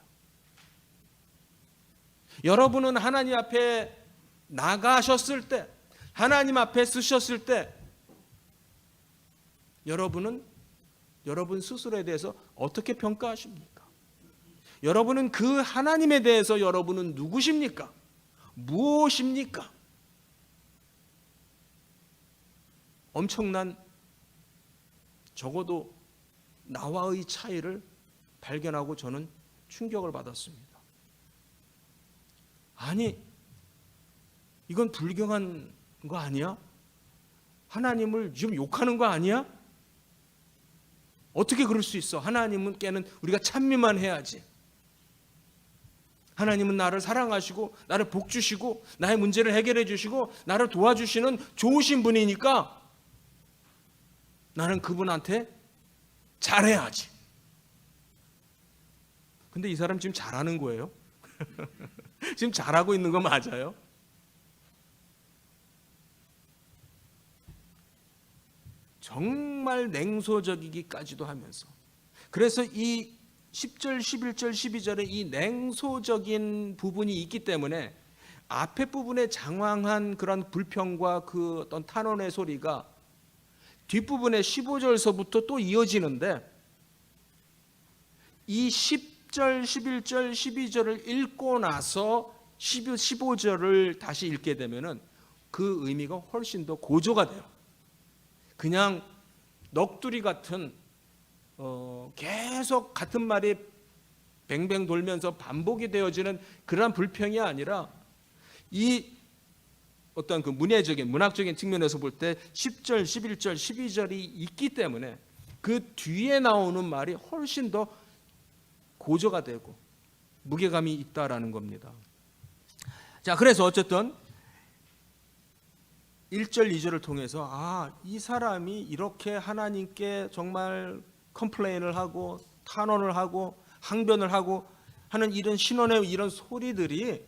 여러분은 하나님 앞에 나가셨을 때, 하나님 앞에 쓰셨을 때, 여러분은 여러분 스스로에 대해서 어떻게 평가하십니까? 여러분은 그 하나님에 대해서 여러분은 누구십니까? 무엇입니까? 엄청난, 적어도 나와의 차이를 발견하고 저는 충격을 받았습니다. 아니, 이건 불경한 거 아니야? 하나님을 지금 욕하는 거 아니야? 어떻게 그럴 수 있어? 하나님께는 우리가 찬미만 해야지. 하나님은 나를 사랑하시고 나를 복 주시고 나의 문제를 해결해 주시고 나를 도와주시는 좋으신 분이니까 나는 그분한테 잘해야지. 근데 이 사람 지금 잘하는 거예요? 지금 잘하고 있는 거 맞아요? 정말 냉소적이기까지도 하면서, 그래서 이 10절, 11절, 12절에 이 냉소적인 부분이 있기 때문에 앞에 부분에 장황한 그런 불평과 그 어떤 탄원의 소리가 뒷부분에 15절서부터 또 이어지는데, 이 10절, 11절, 12절을 읽고 나서 15절을 다시 읽게 되면은 그 의미가 훨씬 더 고조가 돼요. 그냥 넋두리 같은 계속 같은 말이 뱅뱅 돌면서 반복이 되어지는 그러한 불평이 아니라, 이 어떤 그 문학적인 측면에서 볼 때 10절, 11절, 12절이 있기 때문에 그 뒤에 나오는 말이 훨씬 더 고조가 되고 무게감이 있다라는 겁니다. 자, 그래서 어쨌든 1절, 2절을 통해서 이 사람이 이렇게 하나님께 정말 컴플레인을 하고 탄원을 하고 항변을 하고 하는 이런 신원의 이런 소리들이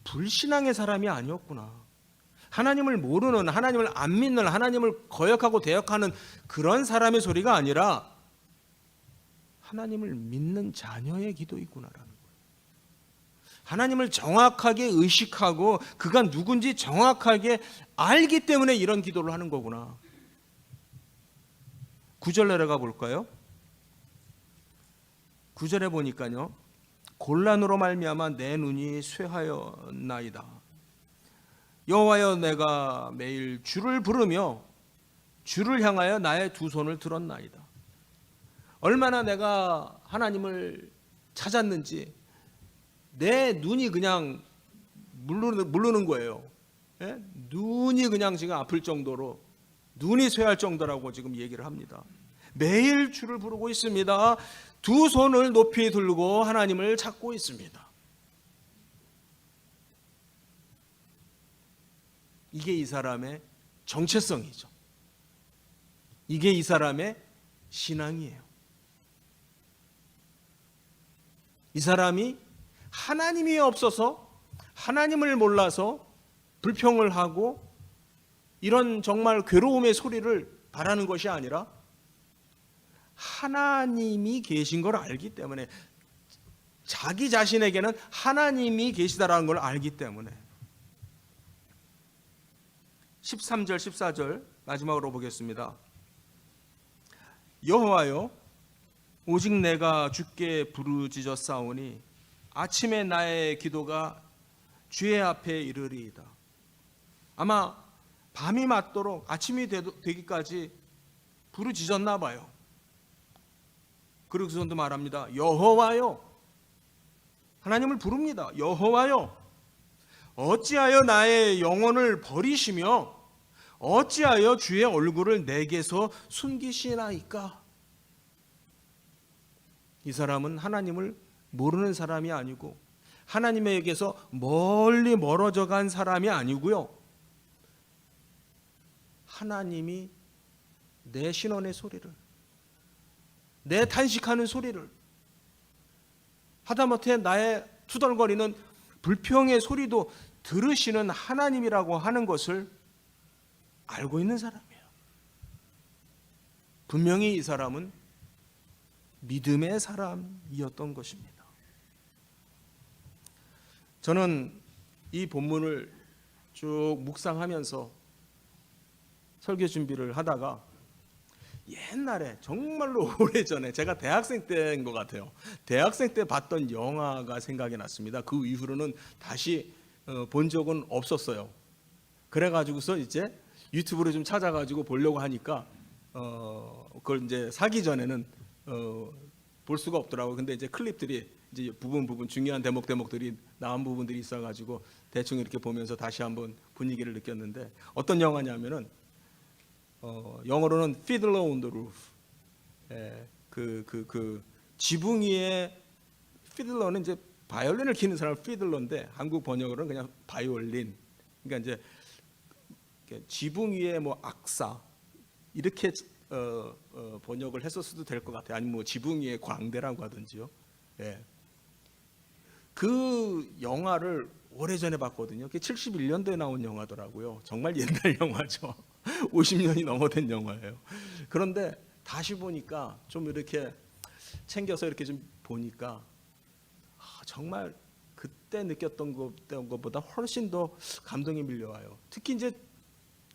불신앙의 사람이 아니었구나. 하나님을 모르는, 하나님을 안 믿는, 하나님을 거역하고 대역하는 그런 사람의 소리가 아니라 하나님을 믿는 자녀의 기도이구나라는 거예요. 하나님을 정확하게 의식하고 그가 누군지 정확하게 알기 때문에 이런 기도를 하는 거구나. 9절 내려가 볼까요? 9절에 보니까요, 곤란으로 말미암아 내 눈이 쇠하였나이다. 여호와여, 내가 매일 주를 부르며 주를 향하여 나의 두 손을 들었나이다. 얼마나 내가 하나님을 찾았는지 내 눈이 그냥 물르는 거예요. 예? 눈이 그냥 지금 아플 정도로, 눈이 쇠할 정도라고 지금 얘기를 합니다. 매일 주를 부르고 있습니다. 두 손을 높이 들고 하나님을 찾고 있습니다. 이게 이 사람의 정체성이죠. 이게 이 사람의 신앙이에요. 이 사람이 하나님이 없어서, 하나님을 몰라서 불평을 하고 이런 정말 괴로움의 소리를 바라는 것이 아니라 하나님이 계신 걸 알기 때문에, 자기 자신에게는 하나님이 계시다라는 걸 알기 때문에. 13절 14절 마지막으로 보겠습니다. 여호와여, 오직 내가 주께 부르짖었사오니 아침에 나의 기도가 주의 앞에 이르리이다. 아마 밤이 맞도록 아침이 되기까지 부르짖었나 봐요. 그러고서도 말합니다. 여호와여, 하나님을 부릅니다. 여호와여, 어찌하여 나의 영혼을 버리시며 어찌하여 주의 얼굴을 내게서 숨기시나이까? 이 사람은 하나님을 모르는 사람이 아니고 하나님에게서 멀리 멀어져 간 사람이 아니고요, 하나님이 내 신원의 소리를, 내 탄식하는 소리를, 하다못해 나의 투덜거리는 불평의 소리도 들으시는 하나님이라고 하는 것을 알고 있는 사람이에요. 분명히 이 사람은 믿음의 사람이었던 것입니다. 저는 이 본문을 쭉 묵상하면서 설교 준비를 하다가 옛날에, 정말로 오래전에, 제가 대학생 때인 것 같아요. 대학생 때 봤던 영화가 생각이 났습니다. 그 이후로는 다시 본 적은 없었어요. 그래가지고서 이제 유튜브로 좀 찾아가지고 보려고 하니까 그걸 이제 사기 전에는 볼 수가 없더라고요. 근데 이제 클립들이 이제 부분 중요한 대목들이 나온 부분들이 있어가지고 대충 이렇게 보면서 다시 한번 분위기를 느꼈는데, 어떤 영화냐면은 영어로는 Fiddler on the Roof. 그 지붕 위에, 피들러는 이제 바이올린을 키는 사람 피들러인데 한국 번역으로는 그냥 바이올린. 그러니까 이제 지붕 위에 뭐 악사 이렇게 번역을 했었어도 될 것 같아요. 아니면 뭐 지붕 위에 광대라고 하든지요. 예. 그 영화를 오래전에 봤거든요. 그게 71년도에 나온 영화더라고요. 정말 옛날 영화죠. 50년이 넘어된 영화예요. 그런데 다시 보니까 좀 이렇게 챙겨서 이렇게 좀 보니까 정말 그때 느꼈던 것보다 훨씬 더 감동이 밀려와요. 특히 이제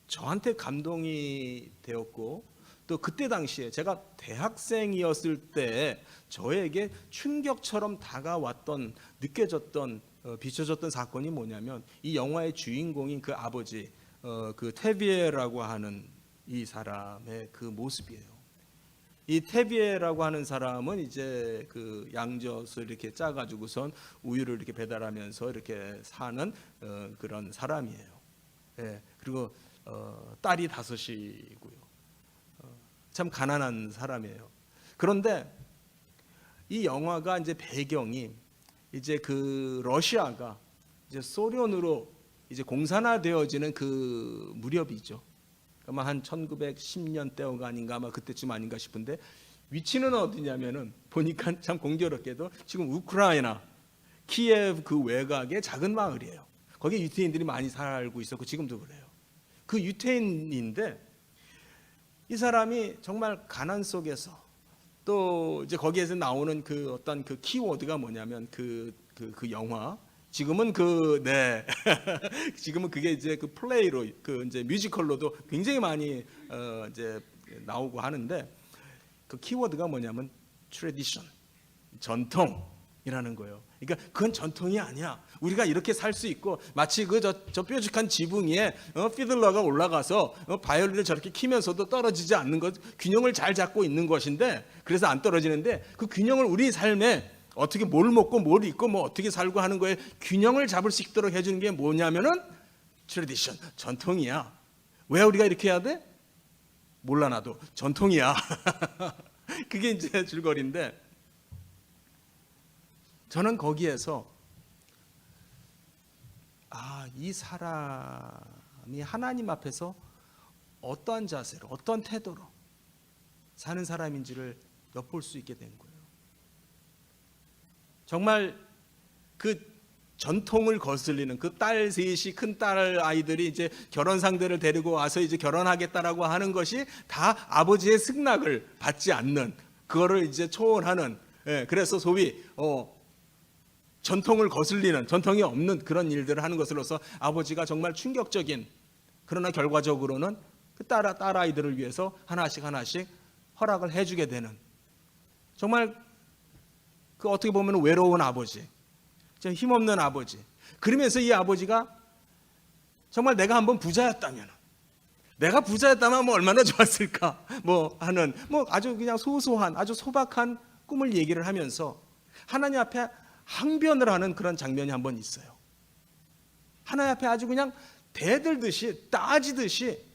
저한테 감동이 되었고, 또 그때 당시에 제가 대학생이었을 때 저에게 충격처럼 다가왔던, 느껴졌던, 비춰졌던 사건이 뭐냐면, 이 영화의 주인공인 그 아버지, 그 테비에라고 하는 이 사람의 그 모습이에요. 이 테비에라고 하는 사람은 이제 그 양젖을 이렇게 짜가지고선 우유를 이렇게 배달하면서 이렇게 사는 그런 사람이에요. 예, 그리고 딸이 5이고요. 참 가난한 사람이에요. 그런데 이 영화가 이제 배경이 이제 그 러시아가 이제 소련으로 이제 공산화되어지는 그 무렵이죠. 아마 한 1910년대가 아닌가, 아마 그때쯤 아닌가 싶은데, 위치는 어디냐면은 보니까 참 공교롭게도 지금 우크라이나 키예브 그 외곽의 작은 마을이에요. 거기에 유태인들이 많이 살고 있었고 지금도 그래요. 그 유태인인데 이 사람이 정말 가난 속에서 또 이제 거기에서 나오는 그 어떤 그 키워드가 뭐냐면 그 영화 지금은 지금은 그게 이제 그 플레이로 그 이제 뮤지컬로도 굉장히 많이 이제 나오고 하는데 그 키워드가 뭐냐면 트래디션, 전통이라는 거예요. 그러니까 그건 전통이 아니야. 우리가 이렇게 살 수 있고 마치 저 뾰족한 지붕 위에 피들러가 올라가서 바이올린을 저렇게 키면서도 떨어지지 않는 것, 균형을 잘 잡고 있는 것인데 그래서 안 떨어지는데 그 균형을 우리 삶에 어떻게 뭘 먹고 뭘 입고 뭐 어떻게 살고 하는 거에 균형을 잡을 수 있도록 해주는 게 뭐냐면은 트래디션, 전통이야. 왜 우리가 이렇게 해야 돼? 몰라 나도 전통이야. 그게 이제 줄거리인데 저는 거기에서 이 사람이 하나님 앞에서 어떠한 자세로 어떤 태도로 사는 사람인지를 엿볼 수 있게 된 거예요. 정말 그 전통을 거슬리는 그 딸 셋이 큰 딸 아이들이 이제 결혼 상대를 데리고 와서 이제 결혼하겠다라고 하는 것이 다 아버지의 승낙을 받지 않는 그거를 이제 초월하는 그래서 소위 전통을 거슬리는 전통이 없는 그런 일들을 하는 것으로서 아버지가 정말 충격적인 그러나 결과적으로는 그 딸 아이들을 위해서 하나씩 허락을 해주게 되는 정말 그 어떻게 보면 외로운 아버지, 힘없는 아버지. 그러면서 이 아버지가 정말 내가 한번 부자였다면 뭐 얼마나 좋았을까 하는 아주 그냥 소소한 아주 소박한 꿈을 얘기를 하면서 하나님 앞에 항변을 하는 그런 장면이 한번 있어요. 하나님 앞에 아주 그냥 대들듯이 따지듯이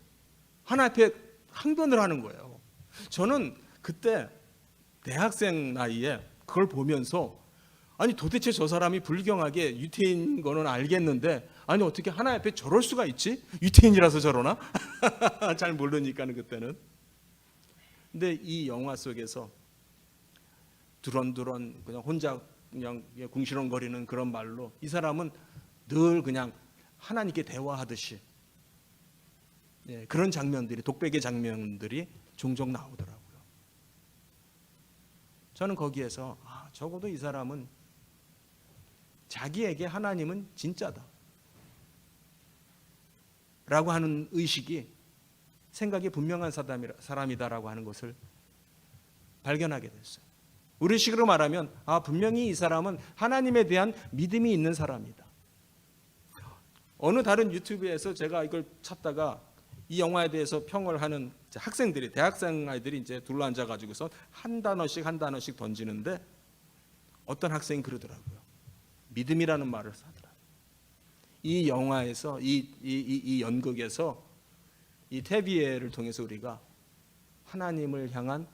하나님 앞에 항변을 하는 거예요. 저는 그때 대학생 나이에 그걸 보면서 아니 도대체 저 사람이 불경하게 유태인인 거는 알겠는데 아니 어떻게 하나님 앞에 저럴 수가 있지? 유태인이라서 저러나? 잘 모르니까는 그때는. 근데 이 영화 속에서 두런두런 그냥 혼자 그냥 궁시렁거리는 그런 말로 이 사람은 늘 그냥 하나님께 대화하듯이 그런 장면들이 독백의 장면들이 종종 나오더라고요. 저는 거기에서 적어도 이 사람은 자기에게 하나님은 진짜다 라고 하는 의식이 생각이 분명한 사람이다라고 하는 것을 발견하게 됐어요. 우리식으로 말하면 분명히 이 사람은 하나님에 대한 믿음이 있는 사람이다. 어느 다른 유튜브에서 제가 이걸 찾다가 이 영화에 대해서 평을 하는 학생들이 대학생 아이들이 이제 둘러앉아 가지고서 한 단어씩 던지는데 어떤 학생이 그러더라고요. 믿음이라는 말을 하더라. 이 영화에서 이 연극에서 이 테비에를 통해서 우리가 하나님을 향한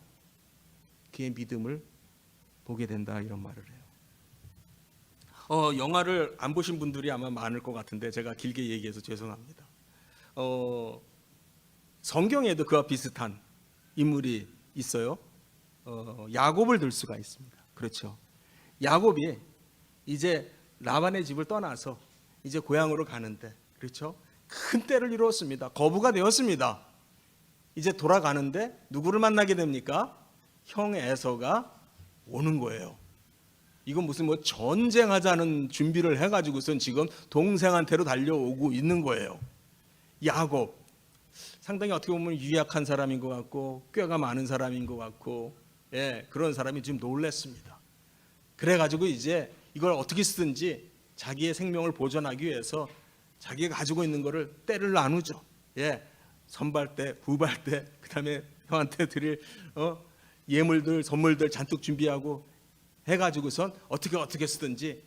그의 믿음을 보게 된다 이런 말을 해요. 영화를 안 보신 분들이 아마 많을 것 같은데 제가 길게 얘기해서 죄송합니다. 성경에도 그와 비슷한 인물이 있어요. 야곱을 들 수가 있습니다. 그렇죠. 야곱이 이제 라반의 집을 떠나서 이제 고향으로 가는데 그렇죠. 큰 때를 이루었습니다. 거부가 되었습니다. 이제 돌아가는데 누구를 만나게 됩니까? 형 에서가 오는 거예요. 이건 무슨 전쟁하자는 준비를 해가지고선 지금 동생한테로 달려오고 있는 거예요. 야곱 상당히 어떻게 보면 유약한 사람인 것 같고 꾀가 많은 사람인 것 같고 그런 사람이 지금 놀랬습니다. 그래가지고 이제 이걸 어떻게 쓰든지 자기의 생명을 보존하기 위해서 자기가 가지고 있는 거를 때를 나누죠. 선발대, 후발대, 그다음에 형한테 드릴 예물들, 선물들 잔뜩 준비하고 해가지고선 어떻게 쓰든지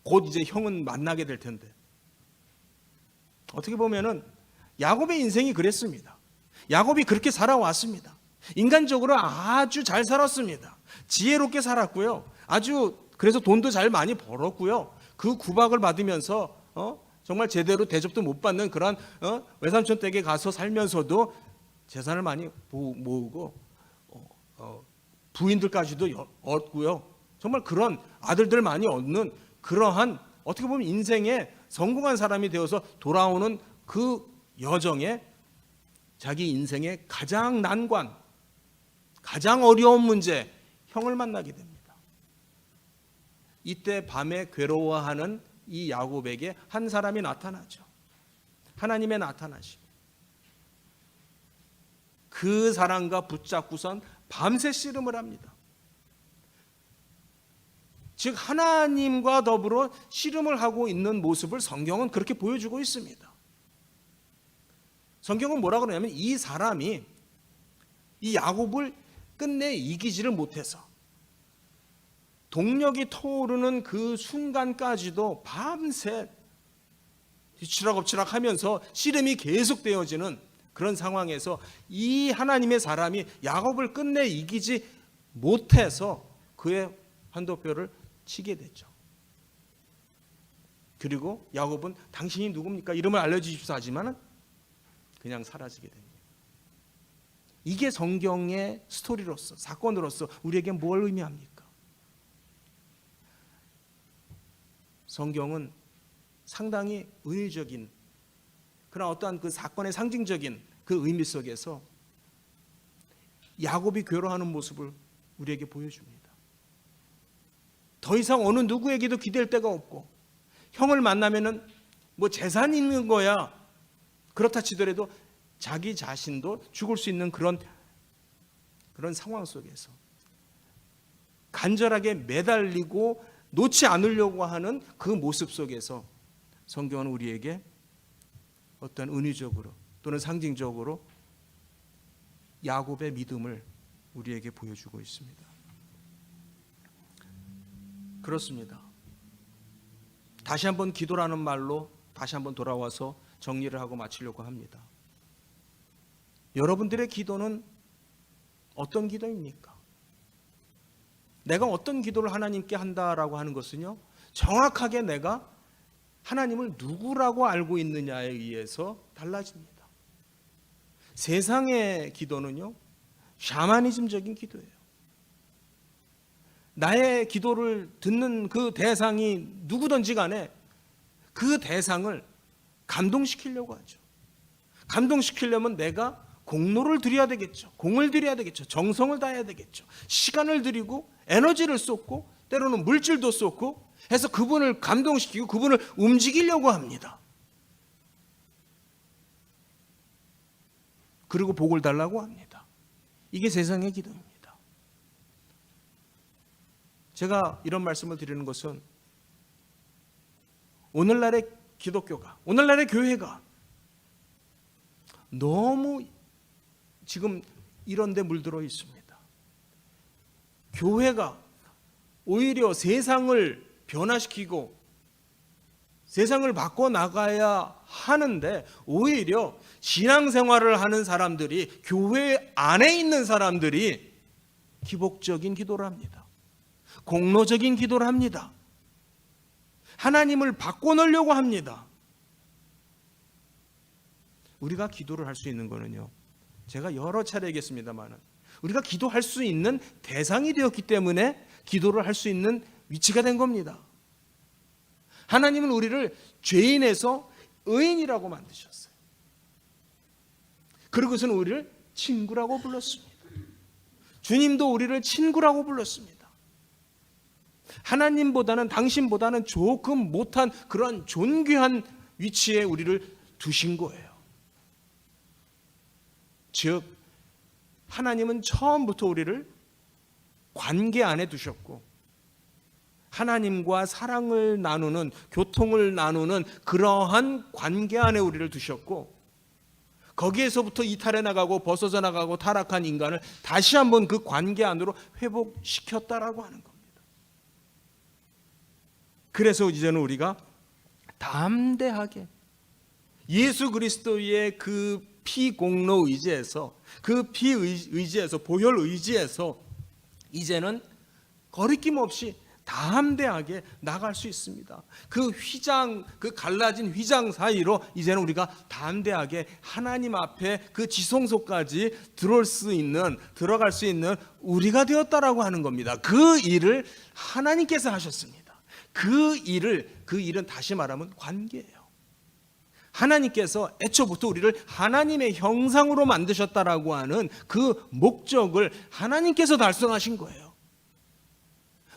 곧 이제 형은 만나게 될 텐데 어떻게 보면은 야곱의 인생이 그랬습니다. 야곱이 그렇게 살아왔습니다. 인간적으로 아주 잘 살았습니다. 지혜롭게 살았고요. 아주 그래서 돈도 잘 많이 벌었고요. 그 구박을 받으면서 정말 제대로 대접도 못 받는 그런 외삼촌 댁에 가서 살면서도 재산을 많이 모으고 부인들까지도 얻고요. 정말 그런 아들들 많이 얻는 그러한 어떻게 보면 인생의 성공한 사람이 되어서 돌아오는 그 여정에 자기 인생의 가장 난관, 가장 어려운 문제, 형을 만나게 됩니다. 이때 밤에 괴로워하는 이 야곱에게 한 사람이 나타나죠. 하나님의 나타나심. 그 사람과 붙잡고선 밤새 씨름을 합니다. 즉 하나님과 더불어 씨름을 하고 있는 모습을 성경은 그렇게 보여주고 있습니다. 성경은 뭐라 그러냐면 이 사람이 이 야곱을 끝내 이기지를 못해서 동력이 터오르는 그 순간까지도 밤새 뒤치락엎치락 하면서 씨름이 계속되어지는 그런 상황에서 이 하나님의 사람이 야곱을 끝내 이기지 못해서 그의 환도표를 치게 되죠. 그리고 야곱은 당신이 누굽니까? 이름을 알려주십시오 하지만 그냥 사라지게 됩니다. 이게 성경의 스토리로서, 사건으로서 우리에게 뭘 의미합니까? 성경은 상당히 은유적인 그런 어떠한 그 사건의 상징적인 그 의미 속에서 야곱이 괴로워하는 모습을 우리에게 보여줍니다. 더 이상 어느 누구에게도 기댈 데가 없고 형을 만나면은 뭐 재산이 있는 거야. 그렇다 치더라도 자기 자신도 죽을 수 있는 그런 상황 속에서 간절하게 매달리고 놓지 않으려고 하는 그 모습 속에서 성경은 우리에게 어떤 은유적으로 또는 상징적으로 야곱의 믿음을 우리에게 보여주고 있습니다. 그렇습니다. 다시 한번 기도라는 말로 다시 한번 돌아와서 정리를 하고 마치려고 합니다. 여러분들의 기도는 어떤 기도입니까? 내가 어떤 기도를 하나님께 한다라고 하는 것은요, 정확하게 내가 하나님을 누구라고 알고 있느냐에 의해서 달라집니다. 세상의 기도는요, 샤머니즘적인 기도예요. 나의 기도를 듣는 그 대상이 누구든지 간에 그 대상을 감동시키려고 하죠. 감동시키려면 내가 공로를 들여야 되겠죠. 공을 들여야 되겠죠. 정성을 다해야 되겠죠. 시간을 들이고 에너지를 쏟고 때로는 물질도 쏟고 해서 그분을 감동시키고 그분을 움직이려고 합니다. 그리고 복을 달라고 합니다. 이게 세상의 기도입니다. 제가 이런 말씀을 드리는 것은 오늘날의 기독교가, 오늘날의 교회가 너무 지금 이런 데 물들어 있습니다. 교회가 오히려 세상을 변화시키고 세상을 바꿔나가야 하는데 오히려 신앙생활을 하는 사람들이, 교회 안에 있는 사람들이 기복적인 기도를 합니다. 공로적인 기도를 합니다. 하나님을 바꿔놓으려고 합니다. 우리가 기도를 할 수 있는 거는요, 제가 여러 차례 얘기했습니다만 우리가 기도할 수 있는 대상이 되었기 때문에 기도를 할 수 있는 위치가 된 겁니다. 하나님은 우리를 죄인에서 의인이라고 만드셨어요. 그리고 그것은 우리를 친구라고 불렀습니다. 주님도 우리를 친구라고 불렀습니다. 하나님보다는, 당신보다는 조금 못한 그런 존귀한 위치에 우리를 두신 거예요. 즉 하나님은 처음부터 우리를 관계 안에 두셨고 하나님과 사랑을 나누는, 교통을 나누는 그러한 관계 안에 우리를 두셨고 거기에서부터 이탈해 나가고 벗어져 나가고 타락한 인간을 다시 한번 그 관계 안으로 회복시켰다라고 하는 겁니다. 그래서 이제는 우리가 담대하게 예수 그리스도의 그 피공로 의지에서, 그 피 의지에서, 보혈 의지에서 이제는 거리낌 없이 담대하게 나갈 수 있습니다. 그 휘장, 그 갈라진 휘장 사이로 이제는 우리가 담대하게 하나님 앞에 그 지성소까지 들어갈 수 있는 우리가 되었다라고 하는 겁니다. 그 일을 하나님께서 하셨습니다. 그 일은 다시 말하면 관계예요. 하나님께서 애초부터 우리를 하나님의 형상으로 만드셨다라고 하는 그 목적을 하나님께서 달성하신 거예요.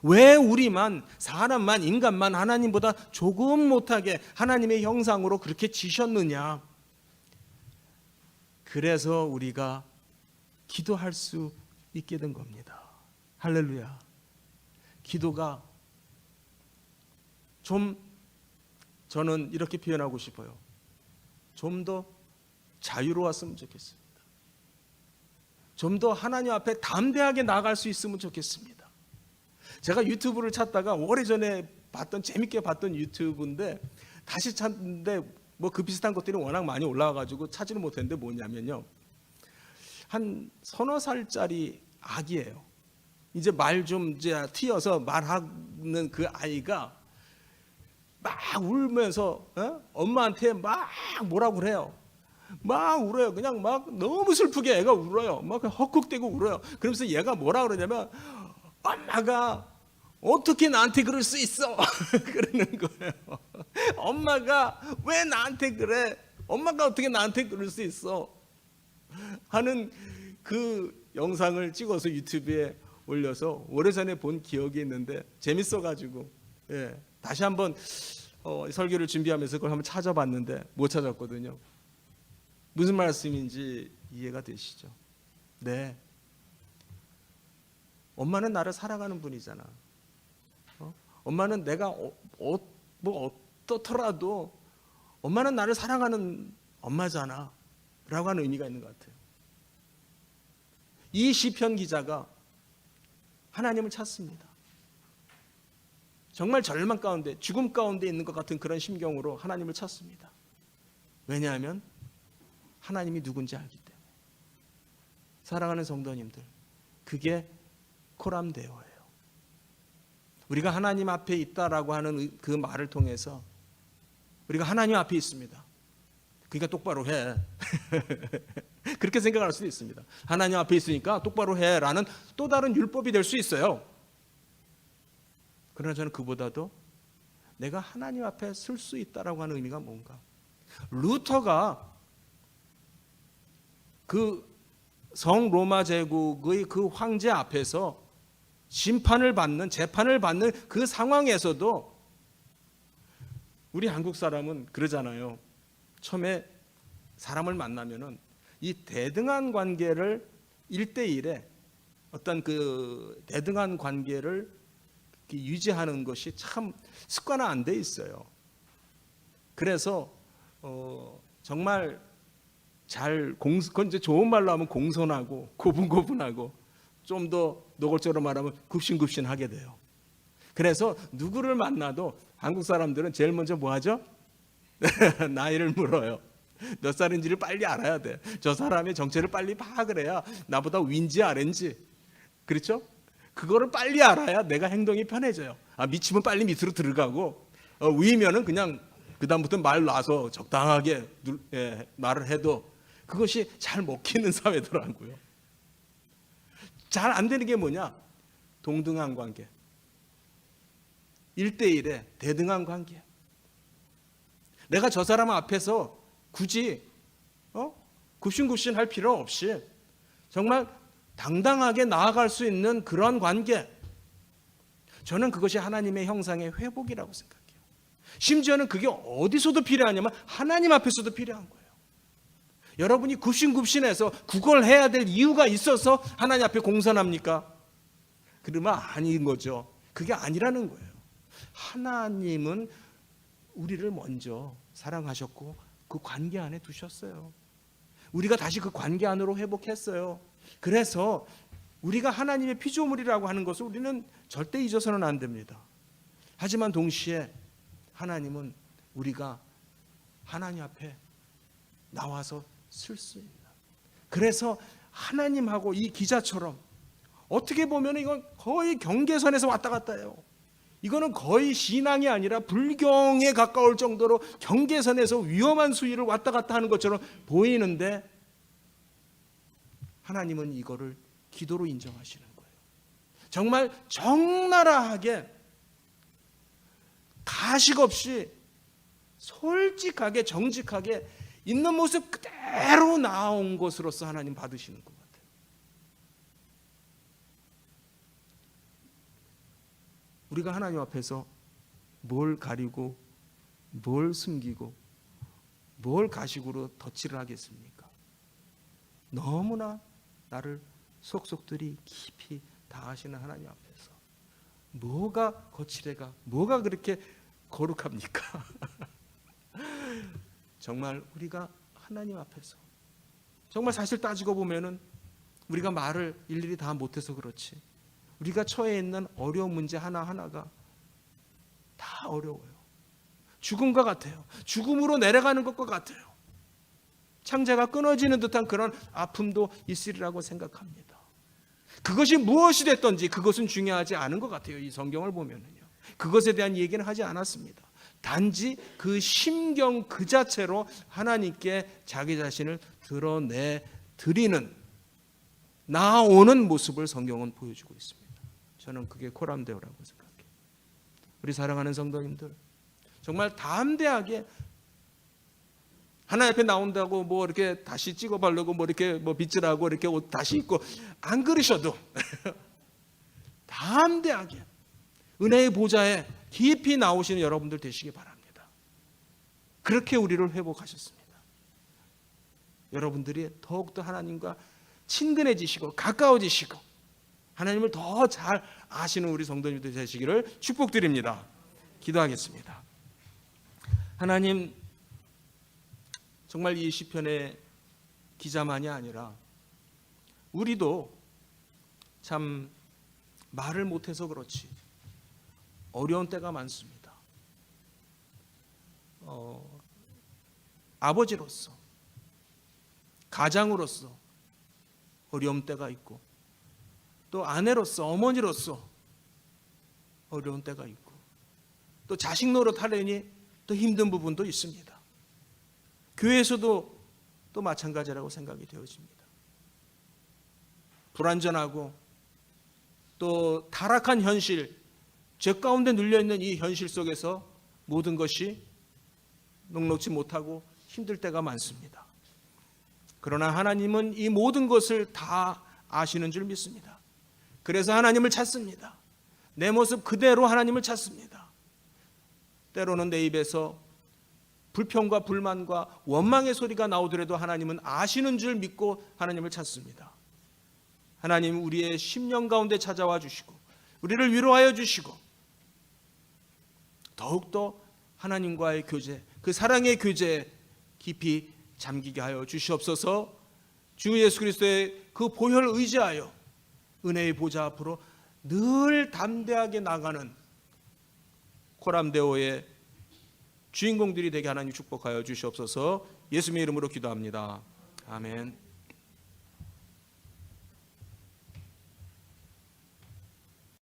왜 우리만, 사람만, 인간만 하나님보다 조금 못하게 하나님의 형상으로 그렇게 지셨느냐? 그래서 우리가 기도할 수 있게 된 겁니다. 할렐루야. 기도가 저는 이렇게 표현하고 싶어요. 좀 더 자유로웠으면 좋겠습니다. 좀 더 하나님 앞에 담대하게 나아갈 수 있으면 좋겠습니다. 제가 유튜브를 찾다가 오래전에 재밌게 봤던 유튜브인데 다시 찾는데 뭐 그 비슷한 것들이 워낙 많이 올라와가지고 찾지는 못했는데 뭐냐면요, 한 서너 살짜리 아기예요. 이제 말 좀 이제 튀어서 말하는 그 아이가 막 울면서 엄마한테 막 뭐라고 그래요. 막 울어요. 그냥 막 너무 슬프게 애가 울어요. 막 헉헉대고 울어요. 그러면서 얘가 뭐라 그러냐면, 엄마가 어떻게 나한테 그럴 수 있어? 그러는 거예요. 엄마가 왜 나한테 그래? 엄마가 어떻게 나한테 그럴 수 있어? 하는 그 영상을 찍어서 유튜브에 올려서 오래전에 본 기억이 있는데 재밌어가지고 다시 한번 설교를 준비하면서 그걸 한번 찾아봤는데 못 찾았거든요. 무슨 말씀인지 이해가 되시죠? 네. 엄마는 나를 사랑하는 분이잖아. 엄마는 내가 뭐 어떻더라도 엄마는 나를 사랑하는 엄마잖아 라고 하는 의미가 있는 것 같아요. 이 시편 기자가 하나님을 찾습니다. 정말 절망 가운데, 죽음 가운데 있는 것 같은 그런 심경으로 하나님을 찾습니다. 왜냐하면 하나님이 누군지 알기 때문에. 사랑하는 성도님들, 그게 코람데오예요. 우리가 하나님 앞에 있다라고 하는 그 말을 통해서 우리가 하나님 앞에 있습니다. 그러니까 똑바로 해. 그렇게 생각할 수도 있습니다. 하나님 앞에 있으니까 똑바로 해라는 또 다른 율법이 될 수 있어요. 그러나 저는 그보다도 내가 하나님 앞에 설 수 있다라고 하는 의미가 뭔가. 루터가 그 성로마 제국의 그 황제 앞에서 재판을 받는 그 상황에서도 우리 한국 사람은 그러잖아요. 처음에 사람을 만나면은 이 대등한 관계를 1대1에 어떤 그 대등한 관계를 유지하는 것이 참 습관화 안 돼 있어요. 그래서 정말 그건 이제 좋은 말로 하면 공손하고 고분고분하고 좀 더 노골적으로 말하면 굽신굽신하게 돼요. 그래서 누구를 만나도 한국 사람들은 제일 먼저 뭐 하죠? 나이를 물어요. 몇 살인지를 빨리 알아야 돼. 저 사람의 정체를 빨리 파악을 해야 나보다 위인지 아래인지, 그렇죠? 그거를 빨리 알아야 내가 행동이 편해져요. 미치면 빨리 밑으로 들어가고 위면은 그냥 그 다음부터 말 놔서 적당하게 말을 해도 그것이 잘 먹히는 사회더라고요. 잘 안 되는 게 뭐냐? 동등한 관계, 1대1의 대등한 관계. 내가 저 사람 앞에서 굳이 굽신굽신 할 필요 없이 정말 당당하게 나아갈 수 있는 그런 관계, 저는 그것이 하나님의 형상의 회복이라고 생각해요. 심지어는 그게 어디서도 필요하냐면 하나님 앞에서도 필요한 거예요. 여러분이 굽신굽신해서 그걸 해야 될 이유가 있어서 하나님 앞에 공손합니까? 그러면 아닌 거죠. 그게 아니라는 거예요. 하나님은 우리를 먼저 사랑하셨고 그 관계 안에 두셨어요. 우리가 다시 그 관계 안으로 회복했어요. 그래서 우리가 하나님의 피조물이라고 하는 것을 우리는 절대 잊어서는 안 됩니다. 하지만 동시에 하나님은 우리가 하나님 앞에 나와서 쓸 수 있는, 그래서 하나님하고 이 기자처럼 어떻게 보면 이건 거의 경계선에서 왔다 갔다 해요. 이거는 거의 신앙이 아니라 불경에 가까울 정도로 경계선에서 위험한 수위를 왔다 갔다 하는 것처럼 보이는데 하나님은 이거를 기도로 인정하시는 거예요. 정말 적나라하게 가식 없이 솔직하게 정직하게 있는 모습 그대로 나온 것으로서 하나님 받으시는 것 같아요. 우리가 하나님 앞에서 뭘 가리고 뭘 숨기고 뭘 가식으로 덧칠을 하겠습니까? 너무나 나를 속속들이 깊이 다 아시는 하나님 앞에서 뭐가 거칠애가 뭐가 그렇게 거룩합니까? 정말 우리가 하나님 앞에서 정말 사실 따지고 보면은 우리가 말을 일일이 다 못해서 그렇지 우리가 처해 있는 어려운 문제 하나하나가 다 어려워요. 죽음과 같아요. 죽음으로 내려가는 것과 같아요. 창자가 끊어지는 듯한 그런 아픔도 있으리라고 생각합니다. 그것이 무엇이 됐든지 그것은 중요하지 않은 것 같아요. 이 성경을 보면은요. 그것에 대한 얘기는 하지 않았습니다. 단지 그 심경 그 자체로 하나님께 자기 자신을 드러내 드리는 나오는 모습을 성경은 보여주고 있습니다. 저는 그게 코람데오라고 생각해요. 우리 사랑하는 성도님들 정말 담대하게 하나님 앞에 나온다고 뭐 이렇게 다시 찍어 바르고 뭐 이렇게 뭐 빗질하고 이렇게 옷 다시 입고 안 그러셔도 담대하게 은혜의 보좌에 깊이 나오시는 여러분들 되시기 바랍니다. 그렇게 우리를 회복하셨습니다. 여러분들이 더욱더 하나님과 친근해지시고 가까워지시고 하나님을 더 잘 아시는 우리 성도님들 되시기를 축복드립니다. 기도하겠습니다. 하나님 정말 이 시편의 기자만이 아니라 우리도 참 말을 못해서 그렇지 어려운 때가 많습니다. 아버지로서 가장으로서 어려운 때가 있고 또 아내로서 어머니로서 어려운 때가 있고 또 자식 노릇하려니 또 힘든 부분도 있습니다. 교회에서도 또 마찬가지라고 생각이 되어집니다. 불완전하고 또 타락한 현실, 죄 가운데 눌려있는 이 현실 속에서 모든 것이 녹록지 못하고 힘들 때가 많습니다. 그러나 하나님은 이 모든 것을 다 아시는 줄 믿습니다. 그래서 하나님을 찾습니다. 내 모습 그대로 하나님을 찾습니다. 때로는 내 입에서 불평과 불만과 원망의 소리가 나오더라도 하나님은 아시는 줄 믿고 하나님을 찾습니다. 하나님 우리의 심령 가운데 찾아와 주시고 우리를 위로하여 주시고 더욱더 하나님과의 교제, 그 사랑의 교제에 깊이 잠기게 하여 주시옵소서. 주 예수 그리스도의 그 보혈을 의지하여 은혜의 보좌 앞으로 늘 담대하게 나가는 코람데오의 주인공들이 되게 하나님 축복하여 주시옵소서. 예수님의 이름으로 기도합니다. 아멘.